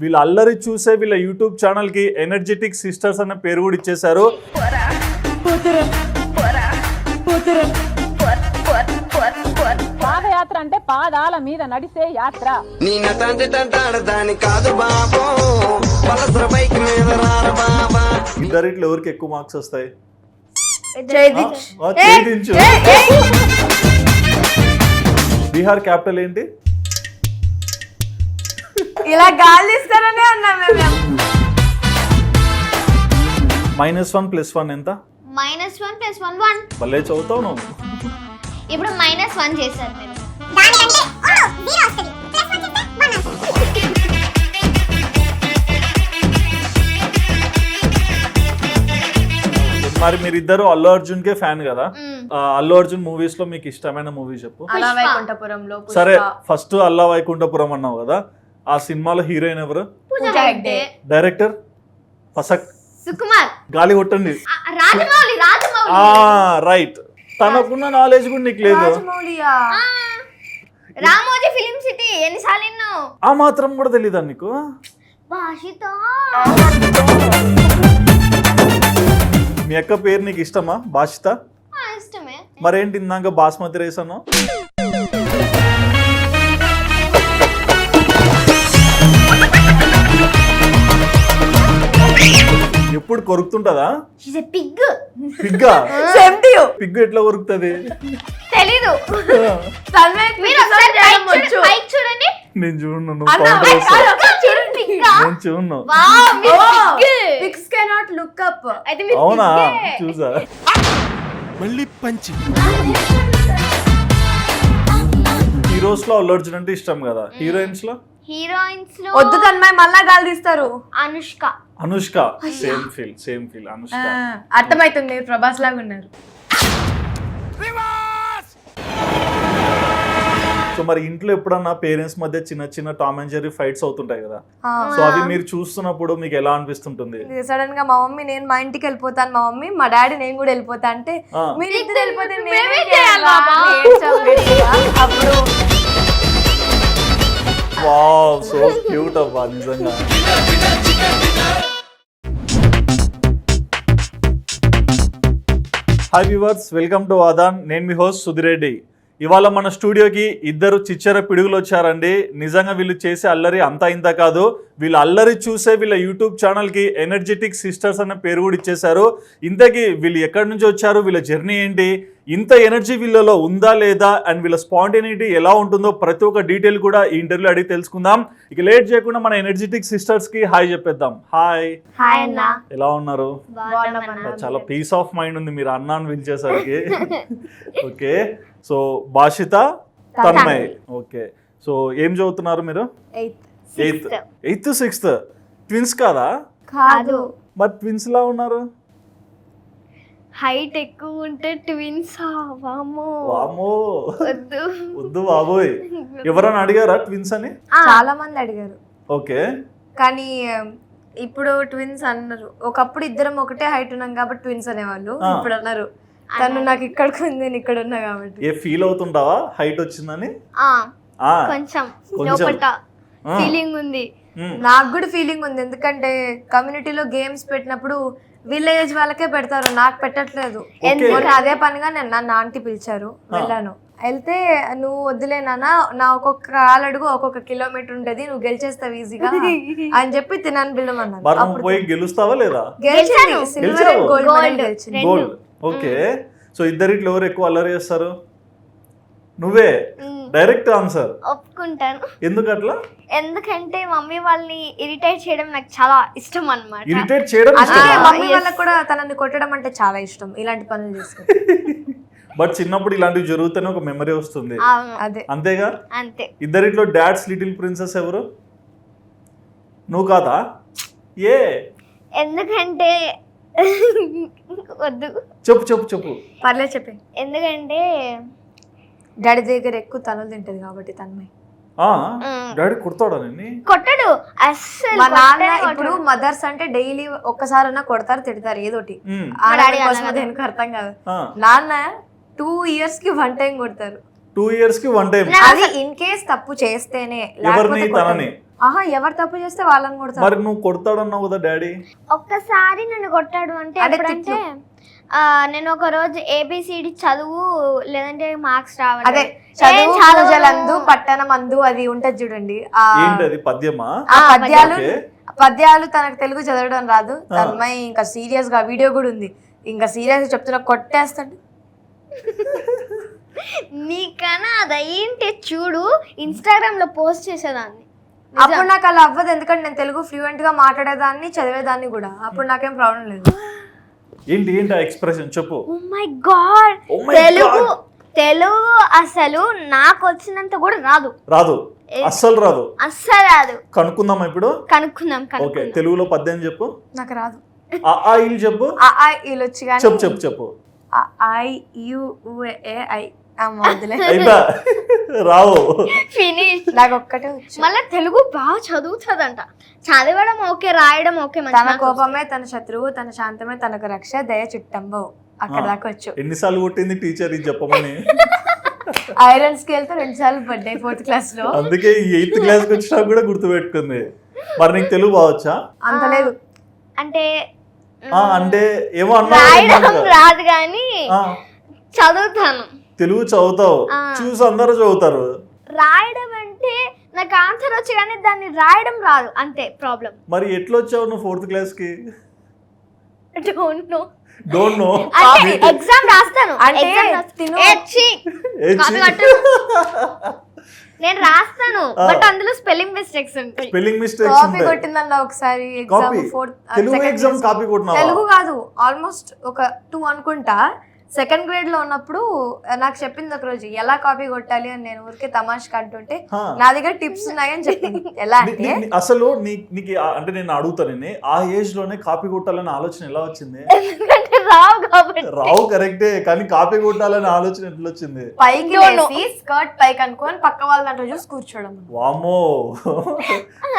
వీళ్ళు అల్లరి చూసే వీళ్ళ యూట్యూబ్ ఛానల్ కి ఎనర్జెటిక్ సిస్టర్స్ అనే పేరు కూడా ఇచ్చేశారు. పాదయాత్ర అంటే పాదాల మీద నడిసే యాత్ర. ఇద్దరిట్లో ఎవరికి ఎక్కువ మార్క్స్ వస్తాయి? బీహార్ క్యాపిటల్ ఏంటి? ఇలా గాలి ఇస్తారనే అన్నా మేము. -1 + 1 ఎంత? -1 + 1 1. భలే చదువుతావు నువ్వు. ఇప్పుడు -1 చేశారు మీరు. మరి మీరిద్దరు అల్లు అర్జున్ కే ఫ్యాన్ కదా, అల్లు అర్జున్ మూవీస్ లో మీకు ఇష్టమైన మూవీ చెప్పు. సరే, ఫస్ట్ అల్లా వైకుంఠపురం అన్నావు కదా, ఆ సినిమాలో హీరోయిన్ ఎవరు? డైరెక్టర్? ఫసక్ సుకుమార్. గాలి కొట్టండి. రాజమౌళి. రైట్. తనకున్న నాలెడ్జ్ కూడా నీకు లేదు. రామోజీ ఫిలిం సిటీ ఎన్నిసార్లు విన్నావు? ఆ మాత్రం కూడా తెలీదా నీకు? భాషిత. మీ అక్క పేరు నీకు ఇష్టమా? భాషిత. ఇష్టమే. మరేంటి ఇందాక బాస్మతి రైస్ అన్నావు? ఎప్పుడు కొరుకుతుంటదా? పిగ్. పిగ్గా? పిగ్గు ఎట్లా కొరుకుతుంది? తెలీదు. చూడండి. నేను చూడను. అవునా? చూసా. హీరోస్ లో అల్లు అర్జున్ అంటే ఇష్టం కదా, హీరోయిన్స్ లో? వద్దు తన్మయ్, మళ్ళా గాలి తీస్తారు. అనుష్క. Same feel Anushka. అర్థమైతుంది, ప్రభాస్ లాగా ఉన్నారు. సో మరి ఇంట్లో ఎప్పుడన్నా పేరెంట్స్ మధ్య చిన్న చిన్న టామ్ అండ్ జెర్రీ ఫైట్స్ అవుతుంటాయి కదా, సో అవి మీరు చూస్తున్నప్పుడు మీకు ఎలా అనిపిస్తుంటుంది? సడన్ గా మా మమ్మీ నేను మా ఇంటికి వెళ్ళిపోతాను, మా మమ్మీ మా డాడీ నేను కూడా వెళ్ళిపోతా అంటే మీరు ఇద్దరు వెళ్ళిపోతే అప్పుడు వావ్, సో క్యూట్ అబ్బా నిజంగా. Hi viewers, welcome to Aadan. నేను మీ హోస్ట్ సుధిరెడ్డి. ఇవాళ మన స్టూడియోకి ఇద్దరు చిచ్చర పిడుగులు వచ్చారండి. నిజంగా వీళ్ళు చేసే అల్లరి అంతా ఇంత కాదు, వీళ్ళు అల్లరి చూసే వీళ్ళ యూట్యూబ్ ఛానల్కి ఎనర్జెటిక్ సిస్టర్స్ అనే పేరు కూడా ఇచ్చేశారు. ఇంతకీ వీళ్ళు ఎక్కడి నుంచి వచ్చారు, వీళ్ళ జర్నీ ఏంటి, ఇంత ఎనర్జీ వీళ్ళలో ఉందా లేదా, అండ్ వీళ్ళ స్పాంటేనిటీ ఎలా ఉంటుందో ప్రతి ఒక్క డీటెయిల్ కూడా ఈ ఇంటర్వ్యూలో అడిగి తెలుసుకుందాం. ఇక లేట్ చేయకుండా మన ఎనర్జెటిక్ సిస్టర్స్ కి హాయ్ చెప్పేద్దాం. హాయ్. ఎలా ఉన్నారు? చాలా పీస్ ఆఫ్ మైండ్ ఉంది మీరు అన్నా అని పిలిచేసరికి. Okay, so Bhashita, Tanmay. Okay, so ఏం చదువుతున్నారు మీరు? 8th 6th. ట్విన్స్ కాదా? కాదు. మరి ట్విన్స్ లా ఉన్నారు. హైట్ ఎక్కువ ఉంటే ట్విన్స్. వామో వద్దు బాబోయ్. ఎవరైనా అడిగారా ట్విన్స్ అని? చాలా మంది అడిగారు. ఓకే, కానీ ఇప్పుడు ట్విన్స్ అన్నారు. ఒకప్పుడు ఇద్దరం ఒకటే హైట్ ఉన్నాం కాబట్టి ట్విన్స్ అనేవాళ్ళు. ఇప్పుడు అన్నారు తను నాకు ఇక్కడికి ఉంది, నేను ఇక్కడ ఉన్నా కాబట్టి. ఏ ఫీల్ అవుతుంటావా హైట్ వచ్చిందని? కొంచెం ఫీలింగ్ ఉంది. నాకు కూడా ఫీలింగ్ ఉంది, ఎందుకంటే కమ్యూనిటీలో గేమ్స్ పెట్టినప్పుడు విలేజ్ వాళ్ళకే పెడతారు, నాకు పెట్టట్లేదు. అదే పనిగా నన్ను ఆంటీ పిలిచారు, వెళ్ళాను. వెళ్తే నువ్వు వద్దులే నాన్న, నా ఒక్కొక్క కాలడుగు ఒక్కొక్క కిలోమీటర్ ఉంటది, నువ్వు గెలిచేస్తావు ఈజీగా అని చెప్పి తినని పిల్లమన్నారు. గెలుస్తావా లేదా? గెలిచాను, సిల్వర్ అండ్ గోల్డ్ మెడల్ గెలిచాను. గోల్డ్. ఓకే, సో ఇద్దరిట్లో ఎవరు ఎక్కువ అల్లరి చేస్తారు? నువ్వే. Direct answer. ఒప్పుకుంటాను. ఎందుకు అట్లా? ఎందుకంటే మమ్మీ వాళ్ళని ఇరిటేట్ చేయడం నాకు చాలా ఇష్టం అన్నమాట. ఇరిటేట్ చేయడం మమ్మీ వాళ్ళకి కూడా తనని కొట్టడం అంటే చాలా ఇష్టం, ఇలాంటి పనులు చేసుకుంటే. బట్ చిన్నప్పుడు ఇలాంటివి జరుగుతూనే ఒక మెమరీ వస్తుంది, అదే అంతేగా? అంతే. ఇద్దరిట్లో డాడ్స్ లిటిల్ ప్రిన్సెస్ ఎవరు? నువ్వు కాదా? ఏ? ఎందుకంటే వద్దు, చెప్పు. పర్లేదు చెప్పే. ఎందుకంటే డాడీ దగ్గర ఎక్కువ తనులు తింటది కాబట్టి తన్మయ్. డాడీ కొడతాడా నిన్ను? కొట్టడు అస్సలు. మా నాన్న ఇప్పుడు మదర్స్ అంటే డైలీ ఒక్కసారన్నా కొడతారు, తిడతారు ఏదోటి. దేనికి అర్థం కాదు. నాన్న 2 years కి 1 time కొడతారు. 2 years కి 1 time? అది ఇన్ కేస్ తప్పు చేస్తేనే. ఎవరిని? తనని? ఆహా ఎవరు తప్పు చేస్తే వాళ్ళని కొడతారు. మరి నువ్వు కొడతాడన్నావు కదా డాడీ. ఒక్కసారి నన్ను కొట్టాడు అంటే అదే ఎప్పుడంటే నేను ఒక రోజు ఏబిసిడి చదువు లేదంటే మార్క్స్ అదే రావాలి చదువు పూజలందు పట్టణమందు అది ఉంటది చూడండి. ఏంటి అది పద్యమా? ఆ పద్యాలు ఓకే. పద్యాలు తనకు తెలుగు చదవడం రాదు. తన్మయ్ ఇంకా సీరియస్ గా వీడియో కూడా ఉంది. ఇంకా సీరియస్ గా చెప్తున్నా కొట్టేస్తాడు. నీకన్నా అదేంటి చూడు ఇన్స్టాగ్రామ్ లో పోస్ట్ చేసేదాన్ని. అప్పుడు నాకు అలా అవ్వదు, ఎందుకంటే నేను తెలుగు ఫ్లూయెంట్ గా మాట్లాడేదాన్ని, చదివేదాన్ని కూడా. అప్పుడు నాకేం ప్రాబ్లం లేదు. ఏంటి ఏంటి ఆ ఎక్స్ప్రెషన్ చెప్పు. Oh my god, Oh my Telugu God. Telugu అసలు నాకు వచ్చినంత కూడా రాదు. రాదు, అస్సలు రాదు. అస్సలు రాదు. కనుక్కుందామా ఇప్పుడు? కనుక్కుందాం. ఓకే, తెలుగులో పద్యం చెప్పు. నాకు రాదు. ఆ ఇల్లు చెప్పు. ఆ ఇల్లు వచ్చి కానీ చెప్పు చెప్పు చెప్పు. ఐ యు ఏ ఐ అయిపా రావు. ఫినిష్. నాకు ఒక్కటే వచ్చు. మళ్ళీ తెలుగు బాగా చదువుతుందంట. చదవడం ఓకే, రాయడం ఓకే. తన కోపమే తన శత్రువు, తన శాంతమే తనకు రక్ష, దయ చుట్టంబో. అక్కడ దాకా వచ్చు. ఎన్నిసార్లు కొట్టింది టీచర్ ఇది చెప్పమని? ఐరన్ స్కేల్ తో 2 సార్లు పడ్డాయి 4th క్లాస్ లో. అందుకే 8th క్లాస్కి వచ్చినా కూడా గుర్తుపెట్టుకుంది. మరి నీకు తెలుగు బావచ్చా? అంత లేదు. అంటే అంటే ఏమో రాయడం అన్నా. రాదు కానీ చదువుతాను. తెలుగు చదువుతావు, చూసి అందరూ చదువుతారు. రాయడం అంటే నాకు ఆన్సర్ వచ్చి కానీ దాన్ని రాయడం రాదు, అంతే ప్రాబ్లం. మరి ఎట్లా వచ్చావు నువ్వు 4th క్లాస్కి? Don't know. Don't know. అంటే ఎగ్జామ్ రాస్తాను. అంటే నేను రాస్తాను, బట్ అందులో స్పెల్లింగ్ మిస్టేక్స్ ఉంటాయి. స్పెల్లింగ్ మిస్టేక్స్ కాపీ ఉంటాయి. కొట్టిందన్న ఒకసారి exam copy 4th Telugu exam copy కొట్టినావా? తెలుగు కాదు, ఆల్మోస్ట్ ఒక 2 అనుకుంటా. 2nd గ్రేడ్ లో ఉన్నప్పుడు నాకు చెప్పింది ఒక రోజు ఎలా కాపీ కొట్టాలి అని. నేను ఊరికే తమాషా అంటుంటే నా దగ్గర టిప్స్ ఉన్నాయని చెప్పింది. ఎలా అంటే అసలు నీకు అంటే నేను అడుగుతాను, ఆ ఏజ్ లోనే కాపీ కొట్టాలనే ఆలోచన ఎలా వచ్చింది? ఎందుకంటే రావు కాబట్టి. రావు కరెక్టే, కానీ కాపీ కొట్టాలనే ఆలోచన ఎట్లా వచ్చింది? పైకి లేసి స్కర్ట్ పైకి అనుకోని పక్క వాళ్ళ దాంట్లో చూసి కూర్చోవడం. వామ్మో,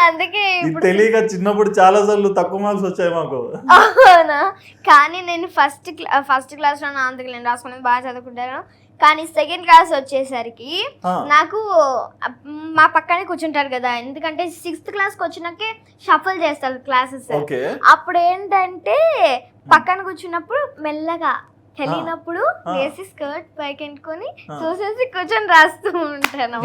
అందుకే ఇది తెలియక చిన్నప్పుడు చాలా సార్లు తక్కువ మార్క్స్ వచ్చాయి మాకు. అవునా? కానీ నేను ఫస్ట్ క్లాస్ లో నేను రాసుకునేది బాగా చదువుకుంటాను. కానీ 2nd క్లాస్ వచ్చేసరికి నాకు మా పక్కనే కూర్చుంటారు కదా, ఎందుకంటే 6th క్లాస్కి వచ్చినాకే షఫల్ చేస్తారు క్లాసెస్. అప్పుడు ఏంటంటే పక్కన కూర్చున్నప్పుడు మెల్లగా తెలియనప్పుడు వేసి స్కర్ట్ పైకి ఎంటుకొని చూసేసి కూర్చొని రాస్తూ ఉంటాను.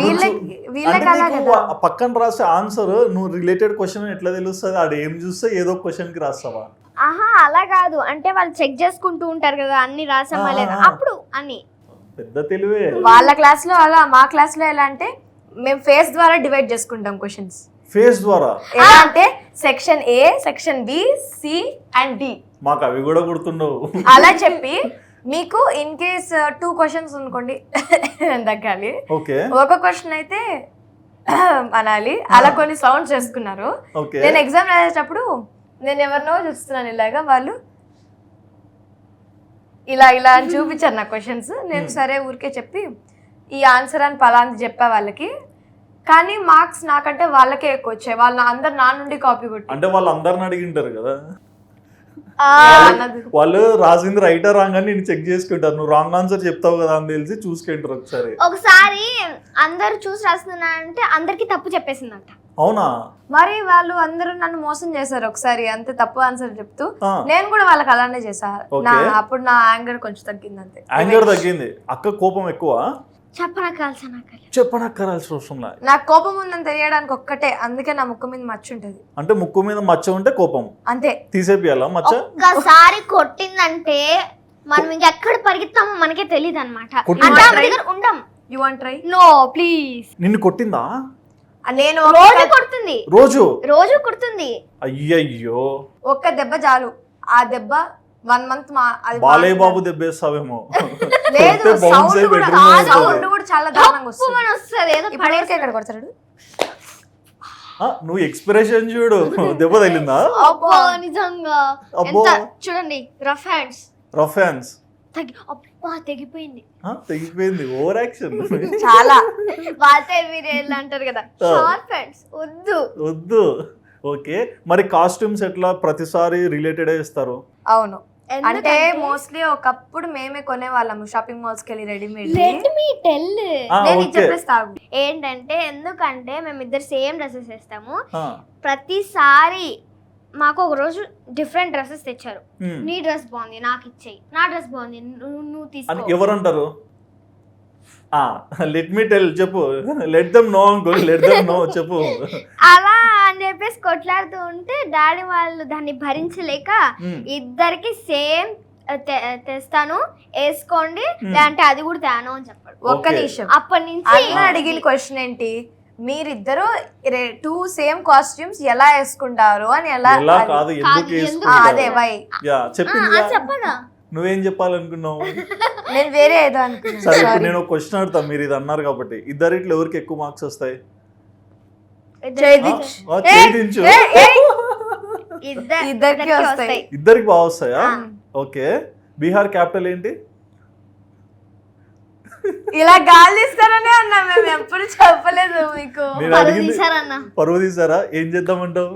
పక్కన రాసే ఆన్సర్ నువ్వు రిలేటెడ్ క్వశ్చన్ ఎట్లా తెలుస్తుంది? ఆడ ఏం చూస్తే ఏదో క్వశ్చన్ కి రాస్తావా? ఆహా అలా కాదు, అంటే వాళ్ళు చెక్ చేసుకుంటూ ఉంటారు కదా అన్ని రాసామా లేదా అప్పుడు అని. పెద్ద తెలివే. వాళ్ళ క్లాస్ లో అలా, మా క్లాస్ లో ఎలా అంటే మేము ఫేస్ ద్వారా డివైడ్ చేసుకుంటాం క్వశ్చన్స్. ఫేస్ ద్వారా ఎలా అంటే section A, section B, C and D. మాకు అవి కూడా గుర్తుండవు. అలా చెప్పి మీకు ఇన్ కేస్ 2 క్వశ్చన్స్ అనుకోండి తగ్గాలి. ఒక క్వశ్చన్ అయితే అనాలి. అలా కొన్ని సౌండ్స్ చేసుకున్నారు. నేను ఎగ్జామ్ రాసేటప్పుడు నేను ఎవరినో చూస్తున్నాను ఇలాగా, వాళ్ళు ఇలా ఇలా అని చూపించారు నా క్వశ్చన్స్. నేను సరే ఊరికే చెప్పి ఈ ఆన్సర్ అని పలాంటి చెప్పా వాళ్ళకి. కానీ మార్క్స్ నాకంటే వాళ్ళకే ఎక్కువ వచ్చాయి. వాళ్ళు అందరు నా నుండి కాపీ కొట్టి. అంటే వాళ్ళు అందరిని అడిగింటారు కదా, వాళ్ళు రాసింది రైట్ రాంగ్ అని నేను చెక్ చేసుకుంటారు. నువ్వు రాంగ్ ఆన్సర్ చెప్తావు కదా అని తెలిసి చూసుకుంటారు. ఒకసారి అందరు చూసి రాస్తున్నారంటే అందరికి తప్పు చెప్పేసిందంట. అవునా? మరి వాళ్ళు అందరూ నన్ను మోసం చేశారు ఒకసారి, అంతే తప్పు ఆన్సర్ చెప్తూ. నేను కూడా వాళ్ళకి అలానే చేశాను. అప్పుడు నా యాంగర్ కొంచెం తగ్గింది, అంతే. యాంగర్ తగ్గింది. అక్క కోపం ఎక్కువ? చెప్పనక్కరాల్సిన అవసరం లేదు. నాకు కోపం ఉందని తెలియడానికి ఒక్కటే, అందుకే నా ముక్కు మీద మచ్చ ఉంటది. అంటే ముక్కు మీద మచ్చ ఉంటే కోపం అంతే, తీసేపియాలా మచ్చ? ఒక్కసారి కొట్టిందంటే మనం ఇంకెక్కడ పరిగెత్తామో మనకే తెలియదు అనమాట. ఉండం. You want try? No please. నిన్ను కొట్టిందా? నేను రోజు కొడుతుంది. రోజు కొడుతుంది. అయ్యయ్యో, ఒక్క దెబ్బ చాలు. ఆ దెబ్బ 1 month బాలయ్య బాబు దెబ్బేస్తావేమో. లేదు, సౌండ్ కూడా చాలా దారుణంగా వస్తుంది. ఎక్కడ కొడతాడు? నువ్వు ఎక్స్ప్రెషన్ చూడు, దెబ్బ తగిలిందా? నిజంగా చూడండి. రఫ్ హ్యాండ్స్ తెగిపోయింది. ఓవర్ యాక్షన్ చాలా. వాళ్ళతో మీరు అంటారు కదా షార్ప్ హ్యాండ్స్ వద్దు. ఓకే, మరి కాస్ట్యూమ్స్ ఎట్లా ప్రతిసారి రిలేటెడ్ ఇస్తారు? అవును, అంటే మోస్ట్లీ ఒకప్పుడు మేమే కొనేవాళ్ళము షాపింగ్ మాల్స్ కి వెళ్ళి రెడీమేడ్ నేను చెప్పేస్తాను ఏంటంటే ఎందుకంటే మేము ఇద్దరు సేమ్ డ్రెస్సెస్ వేస్తాము. ప్రతిసారి మాకు ఒక రోజు డిఫరెంట్ డ్రెస్సెస్ తెచ్చారు. నీ డ్రెస్ బాగుంది నాకు ఇచ్చేయి, నా డ్రెస్ బాగుంది నువ్వు తీసుకో. ఎవరంటారు? లెట్ మీ టెల్, చెప్పు. Let them know uncle, let them know, చెప్పు. అలా అని చెప్పేసి కొట్లాడుతూ ఉంటే డాడీ వాళ్ళు దాన్ని భరించలేక ఇద్దరికి సేమ్ తెస్తాను వేసుకోండి, లేదంటే అది కూడా తేను అని చెప్పాడు. ఒక్క నిమిషం, అప్పటి నుంచి అడిగిన క్వశ్చన్ ఏంటి, మీరిద్దరు 2 సేమ్ కాస్ట్యూమ్స్ ఎలా వేసుకుంటారు అని. ఎలా కాదు, అదే వై చెప్పనా? నువ్వేం చెప్పాలనుకున్నావు? నేను వేరే ఏదో అనుకున్నాను. సరే, ఇప్పుడు నేను ఒక క్వశ్చన్ అడుగుతా, మీరు ఇది అన్నారు కాబట్టి. ఇద్దరిట్లో ఎవరికి ఎక్కువ మార్క్స్ వస్తాయి? ఇద్దరికి వస్తాయి. ఇద్దరికి బాగా వస్తాయా? ఓకే. బీహార్ క్యాపిటల్ ఏంటి? ఇలా గాలి తీస్తారనే అన్నా, మేము ఎప్పుడు చెప్పలేదు మీకు. పరువు తీసారా? ఏం చేద్దామంటావు?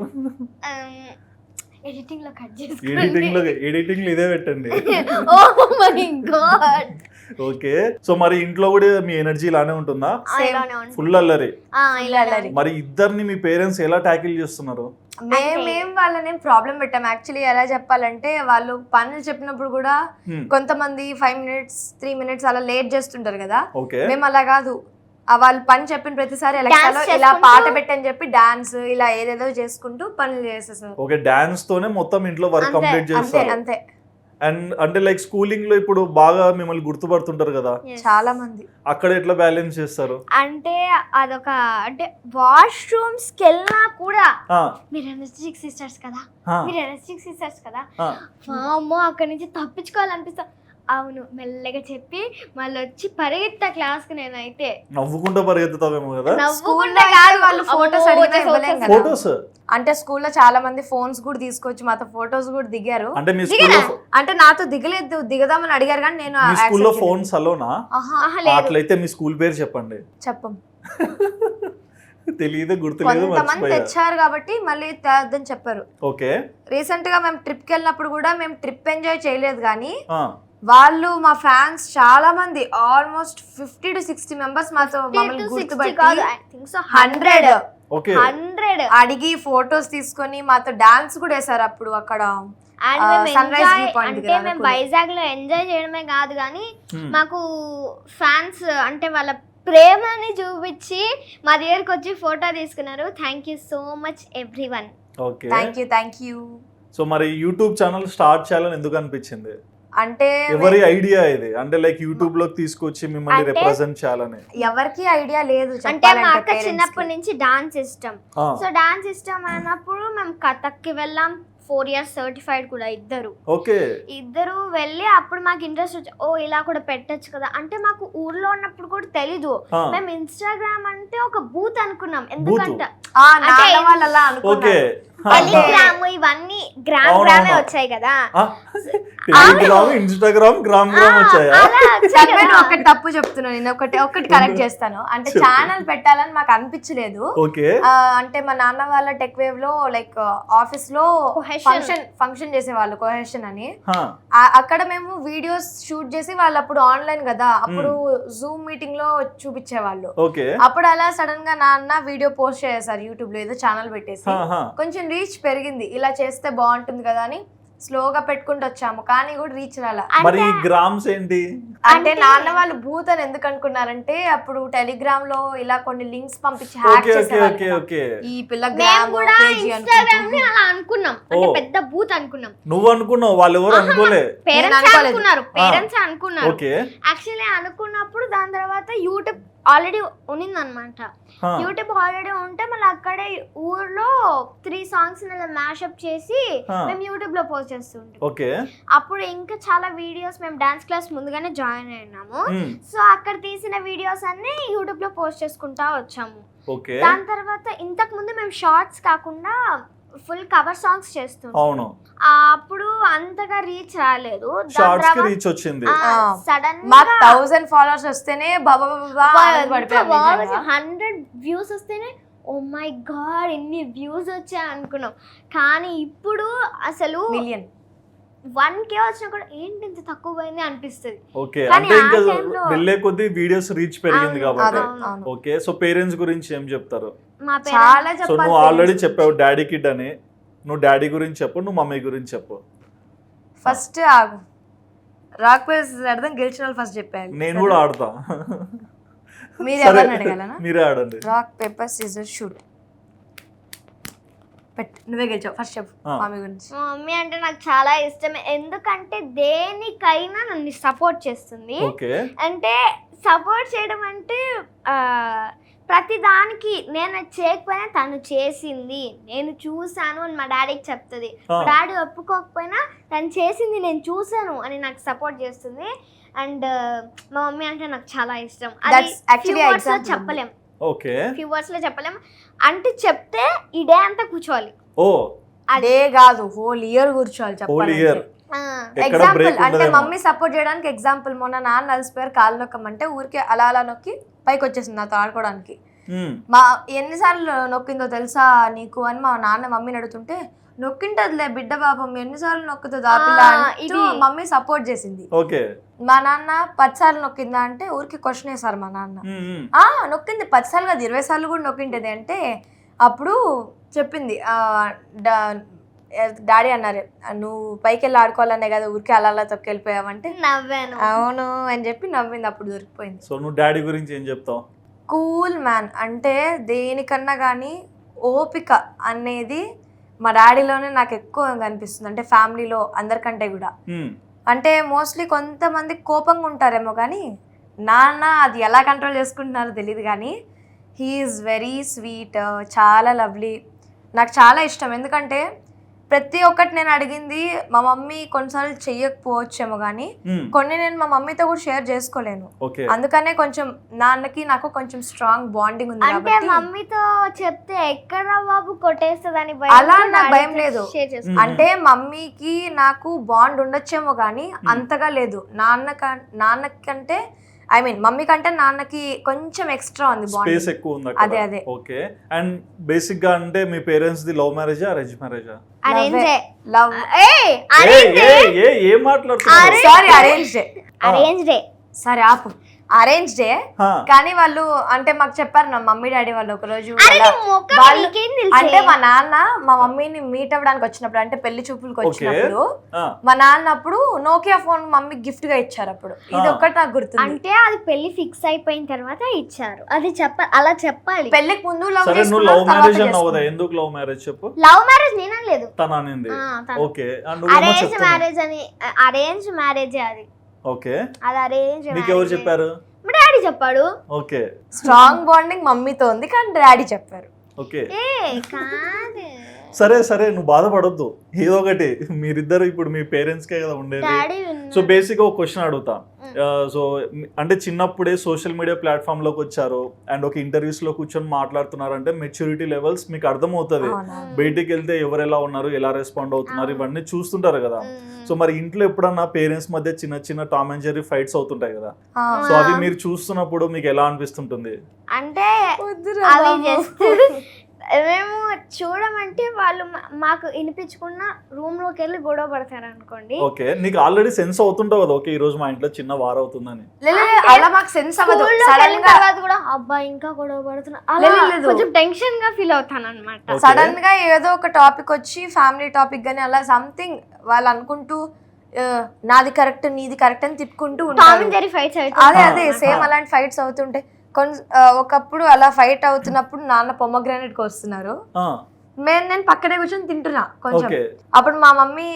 ఎడిటింగ్ లో కట్ ఎడిటింగ్ లో ఇదే పెట్టండి. Oh my god. Okay. So మరి ఇంట్లో కూడా మీ ఎనర్జీ ఇలానే ఉంటుందా? ఫుల్ అల్లరి. మరి ఇద్దరిని మీ పేరెంట్స్ ఎలా ట్యాకిల్ చేస్తున్నారు? మేము వాళ్ళని ప్రాబ్లం పెట్టాం. యాక్చువల్లీ ఎలా చెప్పాలంటే, వాళ్ళు పనులు చెప్పినప్పుడు కూడా కొంతమంది 5 minutes 3 minutes అలా లేట్ చేస్తుంటారు కదా. మేము అలా కాదు, వాళ్ళు పని చెప్పిన ప్రతిసారి ఇలా పాట పెట్టని చెప్పి డాన్స్ ఇలా ఏదేదో చేసుకుంటూ పనులు చేసేసారు. ఓకే, డాన్స్ తోనే మొత్తం ఇంట్లో వర్క్ కంప్లీట్ చేస్తారు. అంతే. అండ్ అంటే లైక్ స్కూలింగ్ లో ఇప్పుడు బాగా మిమ్మల్ని గుర్తుపడుతుంటారు కదా చాలా మంది, అక్కడ ఎట్లా బ్యాలెన్స్ చేస్తారు? అంటే అదొక అంటే వాష్రూమ్స్ కి వెళ్ళినా కూడా మీరు ఎనర్జెటిక్ సిస్టర్స్ కదా, మీరు ఎనర్జెటిక్ సిస్టర్స్ కదా, అమ్మో అక్కడి నుంచి తప్పించుకోవాలనిపిస్తా. అవును, మెల్లగా చెప్పి మళ్ళీ వచ్చి పరిగెత్తా క్లాస్ కి. నేనైతే నవ్వుకుంటా పరిగెత్తుతావేమో కదా. నవ్వుకుంటా కాదు, వాళ్ళు ఫోటోస్ అంటే స్కూల్లో చాలా మంది ఫోన్స్ కూడా తీసుకొచ్చి మాతో ఫోటోస్ కూడా దిగారు. అంటే నాతో దిగలేదు, దిగదామని అడిగారు కానీ నేను మీ స్కూల్లో ఫోన్స్ అలోనా? అట్లయితే మీ స్కూల్ పేరు చెప్పండి. చెప్పం. తెలియదు, గుర్తులేదు, కొంతమంది తెచ్చారు కాబట్టి మళ్ళీ తేద్దని చెప్పారు. ఓకే. రీసెంట్ గా మేము ట్రిప్ కి వెళ్ళినప్పుడు కూడా మేము ట్రిప్ ఎంజాయ్ చేయలేదు కానీ వాళ్ళు మా ఫ్యాన్స్ చాలా మంది ఆల్మోస్ట్ 50 to 60 మెంబర్స్ మాతో మమ్మల్ని గుర్తుపట్టి 100 అడిగి ఫొటోస్ తీసుకొని మాతో డాన్స్ కూడా వేసారు. అప్పుడు అక్కడ అంటే మేము వైజాగ్ లో ఎంజాయ్ చేయడమే కాదు కానీ మాకు ఫ్యాన్స్ అంటే వాళ్ళ ప్రేమని చూపించి మా దగ్గరకు వచ్చి ఫోటో తీసుకున్నారు. Thank you so much everyone. Okay, thank you. So మరి యూట్యూబ్ ఛానల్ స్టార్ట్ చేయాలని ఎందుకు అనిపించింది? అంటే ఎవరి ఐడియా ఇది? అంటే లైక్ యూట్యూబ్ లోకి తీసుకొచ్చి మిమ్మల్ని రిప్రజెంట్ చేయాలని ఎవరికి ఐడియా లేదు. అంటే మా అక్క చిన్నప్పటి నుంచి డాన్స్ ఇష్టం. సో డాన్స్ ఇష్టం అన్నప్పుడు మేము కథక్కి వెళ్ళాం. 4 years సర్టిఫైడ్ కూడా ఇద్దరు. ఇద్దరు వెళ్ళి అప్పుడు మాకు ఇంట్రెస్ట్ వచ్చి ఓ ఇలా కూడా పెట్టచ్చు కదా. అంటే మాకు ఊర్లో ఉన్నప్పుడు కూడా తెలీదు. మేము ఇన్స్టాగ్రామ్ అంటే ఒక బూత్ అనుకున్నాం. ఎందుకంటే టెలిగ్రామ్ ఇవన్నీ గ్రామే వచ్చాయి కదా. ఇన్స్టాగ్రామ్ గ్రామ్ ఒకటి తప్పు చెప్తున్నాను నేను, ఒకటి కరెక్ట్ చేస్తాను. అంటే ఛానల్ పెట్టాలని మాకు అనిపించలేదు. అంటే మా నాన్న వాళ్ళ టెక్ వేవ్ లో లైక్ ఆఫీస్ లో ఫంక్షన్ చేసేవాళ్ళు, కొహెషన్ అని. అక్కడ మేము వీడియోస్ షూట్ చేసి వాళ్ళు అప్పుడు ఆన్లైన్ కదా, అప్పుడు జూమ్ మీటింగ్ లో చూపించేవాళ్ళు. అప్పుడు అలా సడన్ గా నాన్న వీడియో పోస్ట్ చేశారు యూట్యూబ్ లో, ఏదో ఛానల్ పెట్టేసి. కొంచెం రీచ్ పెరిగింది, ఇలా చేస్తే బాగుంటుంది కదా అని స్లోగా పెట్టుకుంటూ వచ్చాము, కానీ కూడా రీచ్ రాలా. మరి గ్రామ్స్ ఏంటి అంటే నాన్న వాళ్ళు భూత్ అని ఎందుకు అనుకున్నారంటే అప్పుడు టెలిగ్రామ్ లో ఇలా కొన్ని లింక్స్ పంపించి హ్యాక్ చేసేవాళ్ళు. ఈ పిల్ల గ్రామ్ అనుకున్నాం, అంటే పెద్ద భూత్ అనుకున్నాం. నువ్వు అనుకున్నావు, వాళ్ళు ఎవరు అనుకోలే. పేరెంట్స్ అనుకున్నారు. యాక్చువల్లీ అనుకున్నప్పుడు దాని తర్వాత యూట్యూబ్ ఆల్రెడీ ఉన్నిందనమాట. యూట్యూబ్ ఆల్రెడీ ఉంటే మళ్ళీ అక్కడే ఊర్లో 3 songs మ్యాషప్ చేసి మేము యూట్యూబ్ లో పోస్ట్ చేస్తుంటాం. అప్పుడు ఇంకా చాలా వీడియోస్ మేము డాన్స్ క్లాస్ ముందుగానే జాయిన్ అయినాము. సో అక్కడ తీసిన వీడియోస్ అన్ని యూట్యూబ్ లో పోస్ట్ చేసుకుంటా వచ్చాము. దాని తర్వాత ఇంతకు ముందు మేము షార్ట్స్ కాకుండా ఫుల్ కవర్ సాంగ్స్ చేస్తున్నాం. అప్పుడు అంతగా రీచ్ రాలేదు. సడన్ గా 1000 ఫాలోవర్స్ వస్తేనే 100 వ్యూస్ వస్తేనే ఓ మై గాడ్ ఎన్ని వ్యూస్ వచ్చాయి అనుకున్నాం. కానీ ఇప్పుడు అసలు 1K వచ్చినా కూడా ఏంటి ఇంత తక్కువ పోయింది అనిపిస్తుంది. ఓకే, కానీ అంటే ఇంకా ఆ time లో- వెళ్ళే కొద్దీ వీడియోస్ రీచ్ పెరిగింది కాబట్టి. అవును. ఓకే, సో పేరెంట్స్ గురించి ఏం చెప్తారు? మా చాలా సో చెప్పాలి. నువ్వు ఆల్రెడీ చెప్పావు డాడీ కిడ్ అని, నువ్వు డాడీ గురించి చెప్పు, నువ్వు మమ్మీ గురించి చెప్పు. ఫస్ట్ ఆగు, రాక్ పేపర్ అర్థం గెలిచిన వాళ్ళు ఫస్ట్ చెప్పాలి. నేను కూడా ఆడతా. మీరు సరే, ఎవరిని అడగాలనా? మీరే ఆడండి. రాక్ పేపర్ సిజర్ షూట్ నువ్వే గెలిచావు, ఫస్ట్ చెప్పు మమ్మీ గురించి. మా మమ్మీ అంటే నాకు చాలా ఇష్టం, ఎందుకంటే దేనికైనా నన్ను సపోర్ట్ చేస్తుంది. ఓకే, అంటే సపోర్ట్ చేయడం అంటే ప్రతి దానికి నేను అది చేయకపోయినా తను చేసింది నేను చూసాను అని మా డాడీకి చెప్తుంది. మా డాడీ ఒప్పుకోకపోయినా తను చేసింది నేను చూసాను అని నాకు సపోర్ట్ చేస్తుంది. అండ్ మా మమ్మీ అంటే నాకు చాలా ఇష్టం. అది That's actually few words లో example. చెప్పలేం, ఓకే, ఫ్యూ వర్డ్స్ లో చెప్పలేం. అంటే చెప్తే ఈ డే అంతా కూర్చోవాలి. ఓ అదే కాదు, హోల్ ఇయర్ కూర్చోవాలి హోల్ చెప్పాలి. ఇయర్ ఎక్కడ ఎగ్జాంపుల్ బ్రేక్ అంటే ఉండదేమో. మమ్మీ సపోర్ట్ చేయడానికి ఎగ్జాంపుల్, మొన్న నాన్న అలసిపోయారు కాలు నొక్కమంటే ఊరికే అలా అలా నొక్కి పైకి వచ్చేసింది నాతో ఆడుకోవడానికి. మా ఎన్నిసార్లు నొక్కిందో తెలుసా నీకు అని మా నాన్న మమ్మీని అడుగుతుంటే, నొక్కింటదిలే బిడ్డ పాపం ఎన్నిసార్లు నొక్కుతుంది ఆ పిల్ల అంటూ మమ్మీ సపోర్ట్ చేసింది. ఓకే, మా నాన్న 10 సార్లు నొక్కిందా అంటే ఊరికి క్వశ్చన్ వేశారు మా నాన్న. నొక్కింది 10 సార్లు కాదు 20 సార్లు కూడా నొక్కింటది అంటే అప్పుడు చెప్పింది డాడీ అన్నారు, నువ్వు పైకి వెళ్ళి ఆడుకోవాలనే కదా ఊరికి అలా అలా తొక్కెళ్ళిపోయావంటే నవ్వాను. అవును అని చెప్పి నవ్వింది, అప్పుడు దొరికిపోయింది. సో నువ్వు డాడీ గురించి ఏం చెప్తావు? కూల్ మ్యాన్, అంటే దేనికన్నా కానీ ఓపిక అనేది మా డాడీలోనే నాకు ఎక్కువ కనిపిస్తుంది, అంటే ఫ్యామిలీలో అందరికంటే కూడా. అంటే మోస్ట్లీ కొంతమంది కోపంగా ఉంటారేమో కానీ నాన్న అది ఎలా కంట్రోల్ చేసుకుంటున్నారో తెలియదు కానీ హీఈస్ వెరీ స్వీట్, చాలా లవ్లీ, నాకు చాలా ఇష్టం. ఎందుకంటే ప్రతి ఒక్కటి నేను అడిగింది మా మమ్మీ కొన్నిసార్లు చెయ్యకపోవచ్చేమో కానీ కొన్ని నేను మా మమ్మీతో కూడా షేర్ చేసుకోలేను. అందుకనే కొంచెం నాన్నకి నాకు కొంచెం స్ట్రాంగ్ బాండింగ్ ఉంది. అంటే మమ్మీతో చెప్తే ఎక్కడ బాబు కొట్టేస్తుందని అలా నాకు భయం లేదు. అంటే మమ్మీకి నాకు బాండ్ ఉండొచ్చేమో కానీ అంతగా లేదు. నాన్నకంటే ఐ మీన్ మమ్మీ కంటే నాన్నకి కొంచెం ఎక్స్ట్రా ఉంది, స్పేస్ ఎక్కువ ఉంది. అదే అదే. ఓకే, అండ్ బేసిక్ గా అంటే మీ పేరెంట్స్ ది లవ్ మ్యారేజా అరేంజ్ మ్యారేజా? లవ్. ఏం మాట్లాడుతున్నారు? సారీ, అరేంజ్డే. సరే ఆపు, అరేంజ్డే. కానీ వాళ్ళు అంటే మాకు చెప్పారు నా మమ్మీ డాడీ వాళ్ళు ఒక రోజు అంటే మా నాన్న మా మమ్మీని మీట్ అవ్వడానికి వచ్చినప్పుడు అంటే పెళ్లి చూపులకు వచ్చినప్పుడు మా నాన్న అప్పుడు నోకియా ఫోన్ మమ్మీ గిఫ్ట్ గా ఇచ్చారు. అప్పుడు ఇది ఒక్కటి నాకు గుర్తుంది. అంటే అది పెళ్లి ఫిక్స్ అయిపోయిన తర్వాత ఇచ్చారు, అది అలా చెప్పాలి. పెళ్లికి ముందు లవ్ మ్యారేజ్ అన్నవదా? ఎందుకు లవ్ మ్యారేజ్ చెప్పు? లవ్ మ్యారేజ్ నేనలేదు, తన అనింది. ఓకే, అరేంజ్ మ్యారేజ్ అని. అరేంజ్ మ్యారేజ్ అది. ఓకే, అది అరేంజ్. మీకు ఎవరు చెప్పారు? మా డాడీ చెప్పాడు. ఓకే, స్ట్రాంగ్ బాండింగ్ మమ్మీతో ఉంది కానీ డాడీ చెప్పారు. ఓకే, కాదు సరే నువ్వు బాధపడొద్దు, ఏదో ఒకటి మీరిద్దరు ఇప్పుడు మీ పేరెంట్స్ కే కదా ఉండేది. సో బేసిక్ ఒక క్వశ్చన్ అడుగుతా. సో అంటే చిన్నప్పుడే సోషల్ మీడియా ప్లాట్ఫామ్ లోకి వచ్చారు అండ్ ఒక ఇంటర్వ్యూస్ లో కూర్చొని మాట్లాడుతున్నారు అంటే మెచ్యూరిటీ లెవెల్స్ మీకు అర్థమవుతుంది. బయటికి వెళ్తే ఎవరు ఎలా ఉన్నారు, ఎలా రెస్పాండ్ అవుతున్నారు, ఇవన్నీ చూస్తుంటారు కదా. సో మరి ఇంట్లో ఎప్పుడన్నా పేరెంట్స్ మధ్య చిన్న చిన్న టామ్ అండ్ జెర్రీ ఫైట్స్ అవుతుంటాయి కదా, సో అవి మీరు చూస్తున్నప్పుడు మీకు ఎలా అనిపిస్తుంటుంది? అంటే అవి జస్ట్ మేము చూడమంటే వాళ్ళు మాకు వినిపించుకున్న రూమ్ లోకి వెళ్ళి గొడవ పడతారు అనుకోండి. ఓకే, నీకు ఆల్రెడీ సెన్స్ అవుతుంటావు కదా, ఓకే ఈ రోజు మా ఇంట్లో చిన్న వార్ అవుతుందని. అలా మాకు సెన్స్ అవ్వదు. సడన్ గా కూడా అబ్బా ఇంకా గొడవ పడుతున్నా అలా కొంచెం టెన్షన్ గా ఫీల్ అవుతాను అనమాట. సడన్ గా ఏదో ఒక టాపిక్ వచ్చి ఫ్యామిలీ టాపిక్ గానీ అలా సంథింగ్ వాళ్ళు అనుకుంటూ నాది కరెక్ట్ నీది కరెక్ట్ అని తిప్పుకుంటూ ఉంటారు. అదే సేమ్ అలాంటి ఫైట్స్ అవుతుంటాయి. ఒకప్పుడు అలా ఫైట్ అవుతున్నప్పుడు నాన్న పొమగ్రానైట్ వస్తున్నారు, నేను పక్కనే కూర్చొని తింటున్నా కొంచెం. అప్పుడు మా మమ్మీ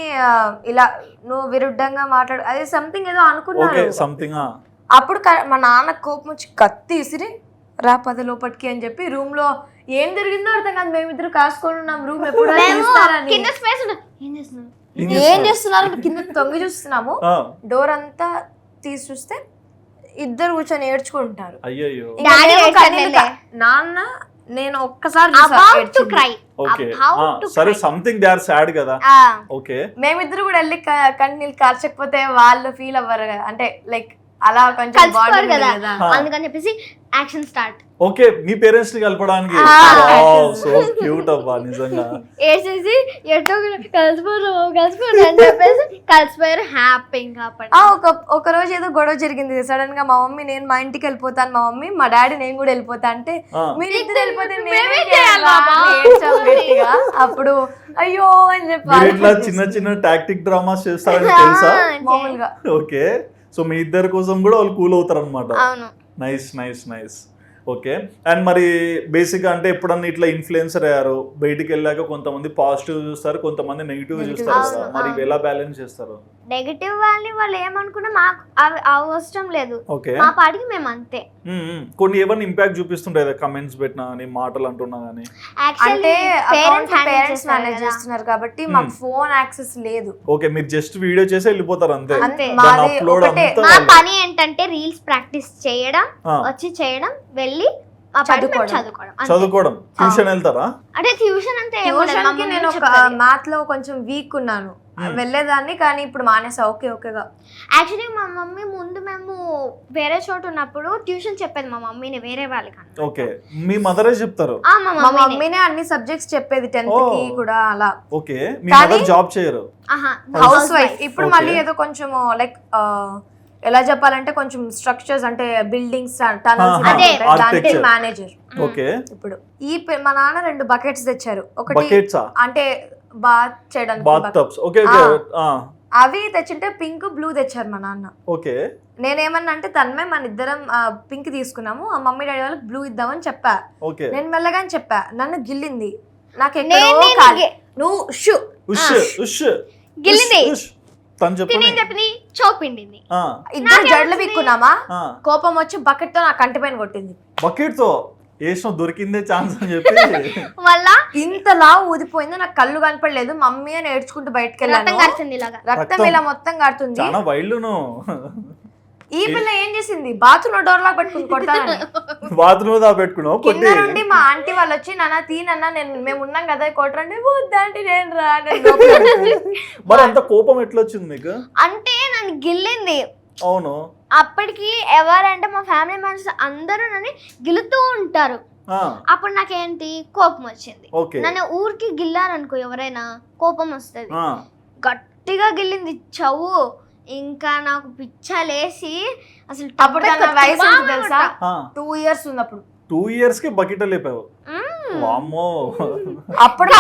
ఇలా నువ్వు విరుద్ధంగా మాట్లాడు అదే సంథింగ్ ఏదో అనుకున్నాను. అప్పుడు మా నాన్న కోపం వచ్చి కత్తి ఇసిరి రా పద లోపటికి అని చెప్పి రూమ్ లో ఏం జరిగిందో అర్థం కాదు, మేమిద్దరు కాసుకొని ఉన్నాం రూమ్ ఎప్పుడు ఏం చేస్తున్నారు కింద తొంగి చూస్తున్నాము, డోర్ అంతా తీసి చూస్తే ఇద్దరు కూర్చొని ఏడ్చుకుంటారు. నాన్న నేను ఒక్కసారి మేమిద్దరు కూడా వెళ్ళి కన్నీళ్ళు కార్చకపోతే వాళ్ళు ఫీల్ అవ్వరు కదా, అంటే లైక్ అలా కొంచెం కలిసిపోరు bonding కదా ఉంది కదా. అందుకని చెప్పేసి యాక్షన్ స్టార్ట్. ఓకే, మీ పేరెంట్స్ ని కలపడానికి సో క్యూట్ అబ్బా నిజంగా. వేసేసి ఎటో కలిసిపోరు అని చెప్పేసి కలిసిపోయారు హ్యాపీగా. ఒక రోజు ఏదో గొడవ జరిగింది సడన్ గా. మా మమ్మీ నేను మా ఇంటికి వెళ్ళిపోతాను, మా మమ్మీ మా డాడీ నేను కూడా వెళ్ళిపోతా అంటే మీరు ఇద్దరు వెళ్ళిపోతే నేనేం చేయాలా? ఏడ్చాం గట్టిగా. అప్పుడు అయ్యో అని మీరు చెప్పాలి. ఇట్లా చిన్న చిన్న టాక్టిక్ డ్రామాస్ చేస్తారని తెలుసా? మామూలుగా. ఓకే, సో మీ ఇద్దరి కోసం కూడా వాళ్ళు కూల్ అవుతారు అనమాట. అవును. నైస్. ఓకే, అండ్ మరి బేసిక్గా అంటే ఎప్పుడన్నా ఇట్లా ఇన్ఫ్లుయెన్సర్ అయ్యారు, బయటికి వెళ్ళాక కొంతమంది పాజిటివ్ చూస్తారు, కొంతమంది నెగిటివ్ చూస్తారు కదా, మరి ఇవి ఎలా బ్యాలెన్స్ చేస్తారు? నెగిటివ్ వాళ్ళు ఏమనుకున్నా మాకు అవి అవసరం లేదు, ఓకే, మా పాటికి మేము అంతే. కొన్ని ఏమన్నా ఇంపాక్ట్ చూపిస్తుంటాయి కదా, కమెంట్స్ పెట్టినా అని, మాటలు అంటున్నా కానీ. అంటే పేరెంట్స్ మేనేజ్ చేస్తున్నారు కాబట్టి మాకు ఫోన్ యాక్సెస్ లేదు. ఓకే, మీరు జస్ట్ వీడియో చేసి వెళ్ళిపోతారు అంతే. మాది అప్లోడ్ ఒకటే. అంతా మా పని ఏంటంటే రీల్స్ ప్రాక్టీస్ చేయడం, వచ్చి చేయడం, వెళ్ళి చదువుకోవడం. ట్యూషన్ వెళ్తారా? అంటే ట్యూషన్ అంటే ట్యూషన్ కి నేను ఒక మ్యాథ్ లో కొంచెం వీక్ ఉన్నాను, వెళ్ళేదాన్ని, కానీ ఇప్పుడు మానేసా. ఓకేగా. యాక్చువల్లీ మా మమ్మీ ముందు మేము వేరే చోట ఉన్నప్పుడు ట్యూషన్ చెప్పేది మా మమ్మీని వేరే వాళ్ళకి. ఓకే, మీ మదరే చెప్తారు? మా మమ్మీనే అన్ని సబ్జెక్ట్స్ చెప్పేది 10th కి కూడా అలా. ఓకే, మీ మదర్ జాబ్ చేయరు? House wife. ఇప్పుడు మళ్ళీ ఏదో కొంచెం లైక్ ఎలా చెప్పాలంటే కొంచెం స్ట్రక్చర్స్ అంటే బిల్డింగ్స్ టనల్స్ మేనేజర్. ఓకే, ఇప్పుడు మా నాన్న 2 బకెట్స్ తెచ్చారు. ఒకటి అంటే బాత్ చేయడానికి బాత్ టబ్స్. ఓకే, అవి తెచ్చింటే పింక్ బ్లూ తెచ్చారు మా నాన్న. ఓకే, నేనేమన్నా అంటే తన్మే మన ఇద్దరం పింక్ తీసుకున్నాము, ఆ మమ్మీ డాడీ వాళ్ళకి బ్లూ ఇద్దామని చెప్పా. ఓకే, నేను మెల్లగా చెప్పా, నన్ను గిల్లింది. నాకు నువ్వు చోపిండింది. ఇద్దరు జడ్లు బిక్కున్నామా, కోపం వచ్చి బకెట్ తో నా కంటి పైన కొట్టింది. బకెట్ తో దొరికిందే ఛాన్స్ అని చెప్పి వల్ల ఇంతలా ఊదిపోయింది, నాకు కళ్ళు కనపడలేదు. మమ్మీ అని ఏడ్చుకుంటూ బయటకు వెళ్ళాను, రక్తం ఇలా మొత్తం కారుతుంది. చాలా వైల్డ్ను. ఈ పిల్ల ఏం చేసింది, బాత్రూమ్ లో డోర్ లాగా పెట్టుకుని కొడతాను. బాత్రూమ్ దా పెట్టుకున్నావు. కింద నుండి మా ఆంటీ వాళ్ళు వచ్చి నాన్న తీనన్నా, మేము ఉన్నాం కదా కొట్టండి. వద్దంటే నేను రా. మరి అంత కోపం ఎట్లా వచ్చింది మీకు? అంటే నన్ను గిల్లింది. అవును, అప్పటికి ఎవరంటే మా ఫ్యామిలీ మెంబర్స్ అందరూ నన్ను గిలుతూ ఉంటారు. అప్పుడు నాకేంటి కోపం వచ్చింది. నన్ను ఊరికి గిల్లారనుకో ఎవరైనా కోపం వస్తుంది. గట్టిగా గిల్లింది చవ్వు. ఇంకా నాకు పిచ్చలేసి అసలు అప్పుడు వయసు తెలుసా, 2 years ఉన్నప్పుడు. 2 years కి బకెట్ లేపావు. అప్పుడు